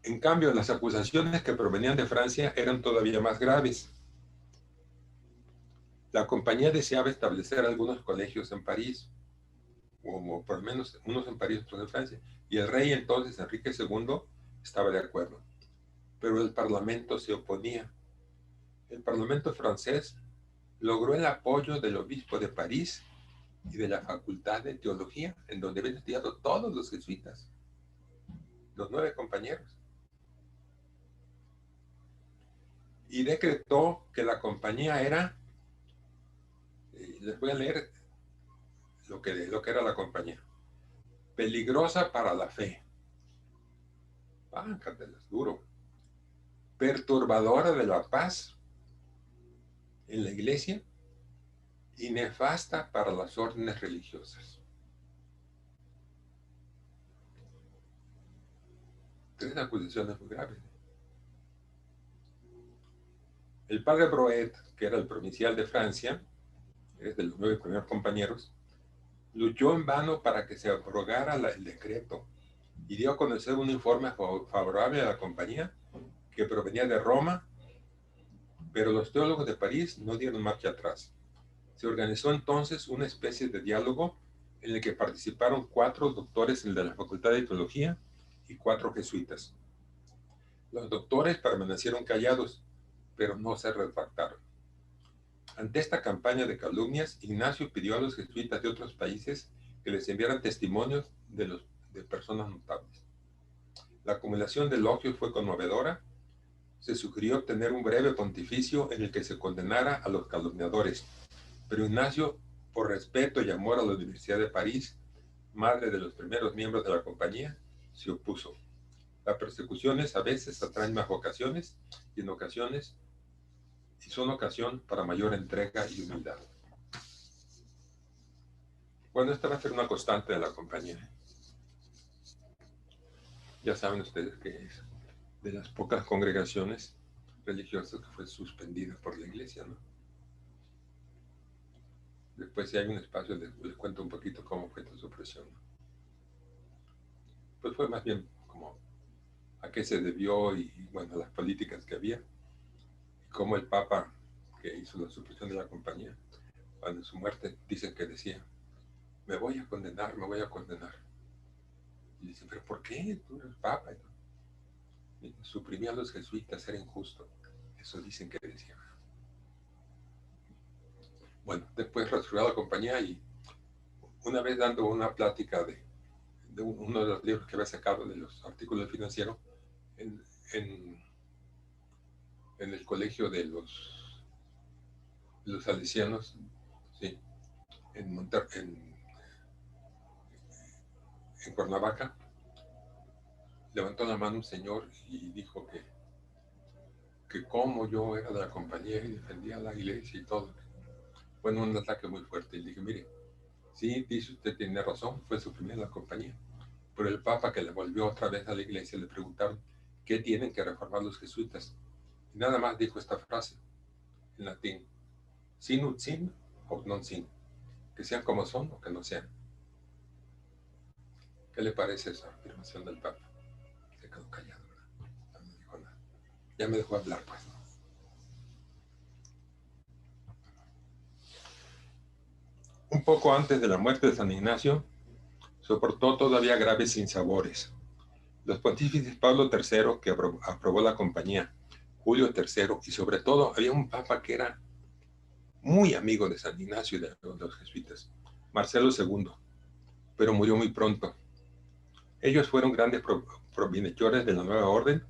En cambio, las acusaciones que provenían de Francia eran todavía más graves. La compañía deseaba establecer algunos colegios en París, o por lo menos unos en París, otros en Francia, y el rey entonces, Enrique II, estaba de acuerdo. Pero el Parlamento se oponía. El Parlamento francés logró el apoyo del obispo de París y de la Facultad de Teología, en donde habían estudiado todos los jesuitas, los 9 compañeros. Y decretó que la compañía era, les voy a leer lo que era la compañía, peligrosa para la fe, páncatelas, duro, perturbadora de la paz en la iglesia y nefasta para las órdenes religiosas. 3 acusaciones muy graves. El padre Broet, que era el provincial de Francia, es de los 9 primeros compañeros, luchó en vano para que se abrogara el decreto y dio a conocer un informe favorable a la compañía que provenía de Roma, pero los teólogos de París no dieron marcha atrás. Se organizó entonces una especie de diálogo en el que participaron 4 doctores de la Facultad de Teología y 4 jesuitas. Los doctores permanecieron callados, pero no se retractaron. Ante esta campaña de calumnias, Ignacio pidió a los jesuitas de otros países que les enviaran testimonios de personas notables. La acumulación de elogios fue conmovedora. Se sugirió obtener un breve pontificio en el que se condenara a los calumniadores, pero Ignacio Por respeto y amor a la Universidad de París, madre de los primeros miembros de la compañía, se opuso. Las persecuciones a veces atraen más vocaciones y en ocasiones y son ocasión para mayor entrega y humildad. Bueno, esta va a ser una constante de la compañía. Ya saben ustedes que es de las pocas congregaciones religiosas que fue suspendida por la iglesia, ¿no? Después, si hay un espacio, les cuento un poquito cómo fue esta supresión, ¿no? Pues fue más bien como a qué se debió y bueno, las políticas que había. Y cómo el Papa que hizo la supresión de la compañía, cuando su muerte, dicen que decía, me voy a condenar, me voy a condenar. Y dicen, pero ¿por qué? Tú eres Papa. Y suprimir a los jesuitas era injusto. Eso dicen que decía. Bueno, después resurgió la compañía y una vez dando una plática de uno de los libros que había sacado de los artículos financieros en el colegio de los salesianos, sí, en Cuernavaca, levantó la mano un señor y dijo que como yo era de la compañía y defendía a la iglesia y todo. Bueno, un ataque muy fuerte. Y le dije, mire, sí, dice usted, tiene razón, fue suprimir la compañía. Pero el Papa que le volvió otra vez a la iglesia le preguntaron qué tienen que reformar los jesuitas. Y nada más dijo esta frase en latín, sin ut sin o non sin, que sean como son o que no sean. ¿Qué le parece esa afirmación del Papa? Se quedó callado, ¿verdad? Ya no dijo nada. Ya me dejó hablar, pues. Un poco antes de la muerte de San Ignacio, soportó todavía graves sinsabores. Los pontífices Pablo III, que aprobó la compañía, Julio III, y sobre todo había un papa que era muy amigo de San Ignacio y de los jesuitas, Marcelo II, pero murió muy pronto. Ellos fueron grandes probienhechores de la nueva orden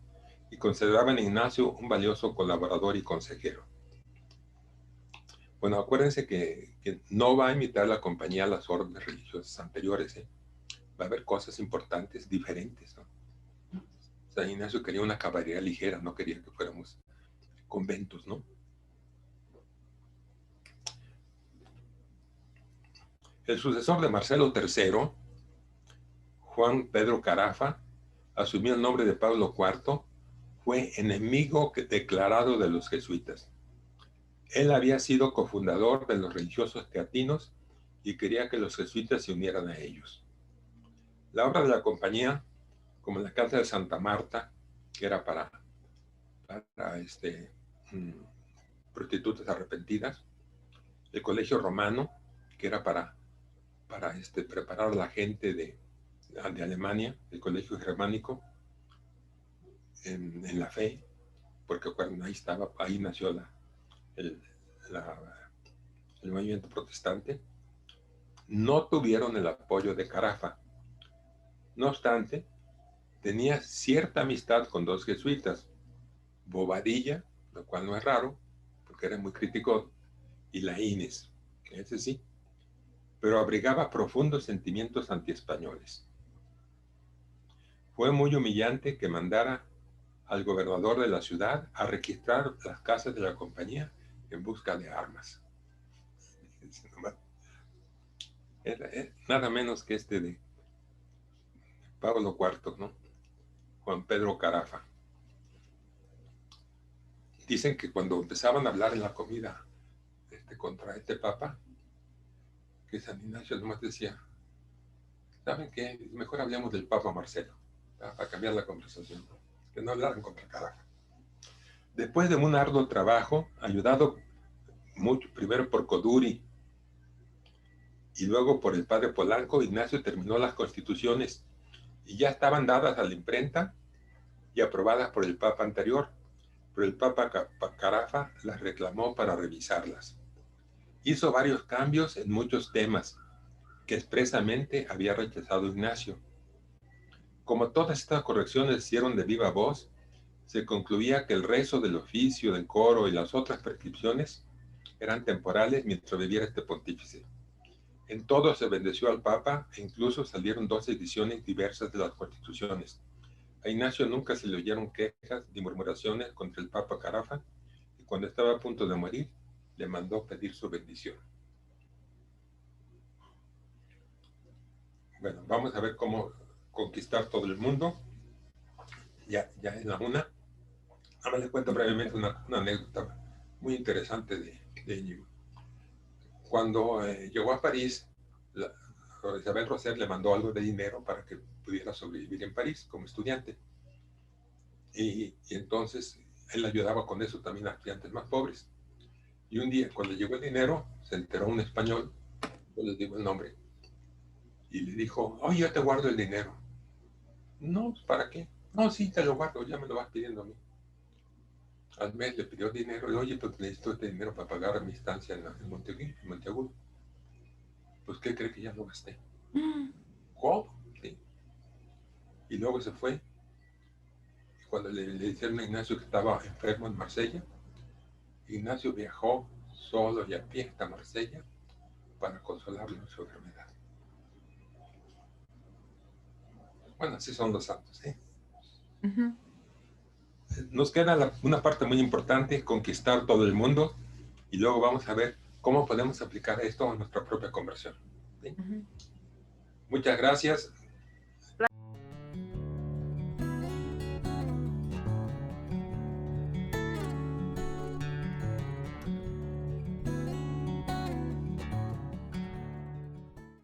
y consideraban a Ignacio un valioso colaborador y consejero. Bueno, acuérdense que no va a imitar la compañía a las órdenes religiosas anteriores, ¿eh? Va a haber cosas importantes, diferentes, ¿no? San Ignacio quería una caballería ligera, no quería que fuéramos conventos, ¿no? El sucesor de Marcelo III, Juan Pedro Carafa, asumió el nombre de Pablo IV, fue enemigo declarado de los jesuitas. Él había sido cofundador de los religiosos teatinos y quería que los jesuitas se unieran a ellos. La obra de la compañía, como la casa de Santa Marta, que era para prostitutas arrepentidas, el colegio romano, que era para preparar a la gente de Alemania, el colegio germánico, en la fe, porque cuando ahí nació el movimiento protestante, no tuvieron el apoyo de Carafa. No obstante, tenía cierta amistad con dos jesuitas, Bobadilla, lo cual no es raro, porque era muy crítico, y Laínez, que ese sí, pero abrigaba profundos sentimientos antiespañoles. Fue muy humillante que mandara al gobernador de la ciudad a registrar las casas de la compañía en busca de armas. Era nada menos que de Pablo IV, ¿no? Juan Pedro Carafa. Dicen que cuando empezaban a hablar en la comida contra este papa, que San Ignacio nomás decía, ¿saben qué? Mejor hablemos del Papa Marcelo, para cambiar la conversación, que no hablaran contra Carafa. Después de un arduo trabajo, ayudado mucho, primero por Coduri y luego por el padre Polanco, Ignacio terminó las constituciones y ya estaban dadas a la imprenta y aprobadas por el papa anterior, pero el papa Carafa las reclamó para revisarlas. Hizo varios cambios en muchos temas que expresamente había rechazado Ignacio. Como todas estas correcciones se hicieron de viva voz, se concluía que el rezo del oficio, del coro y las otras prescripciones eran temporales mientras viviera este pontífice. En todo se bendeció al Papa e incluso salieron 2 ediciones diversas de las constituciones. A Ignacio nunca se le oyeron quejas ni murmuraciones contra el Papa Carafa, y cuando estaba a punto de morir, le mandó pedir su bendición. Bueno, vamos a ver cómo conquistar todo el mundo. Ya en la una. Ahora les cuento brevemente una anécdota muy interesante de Íñigo. Cuando llegó a París, Isabel Roser le mandó algo de dinero para que pudiera sobrevivir en París como estudiante. Y entonces él ayudaba con eso también a estudiantes más pobres. Y un día, cuando llegó el dinero, se enteró un español, yo les digo el nombre, y le dijo, oye, yo te guardo el dinero. No, ¿para qué? No, sí, te lo guardo, ya me lo vas pidiendo a mí. Al mes le pidió dinero, y oye, pues necesito este dinero para pagar mi estancia en Monteagudo. Pues, ¿qué cree que ya lo gasté? ¿Cómo? Sí. Y luego se fue. Y cuando le dijeron a Ignacio que estaba enfermo en Marsella, Ignacio viajó solo y a pie hasta Marsella para consolarlo en su enfermedad. Bueno, así son los santos, ¿eh? Nos queda una parte muy importante, conquistar todo el mundo, y luego vamos a ver cómo podemos aplicar esto a nuestra propia conversión, ¿sí? Muchas gracias.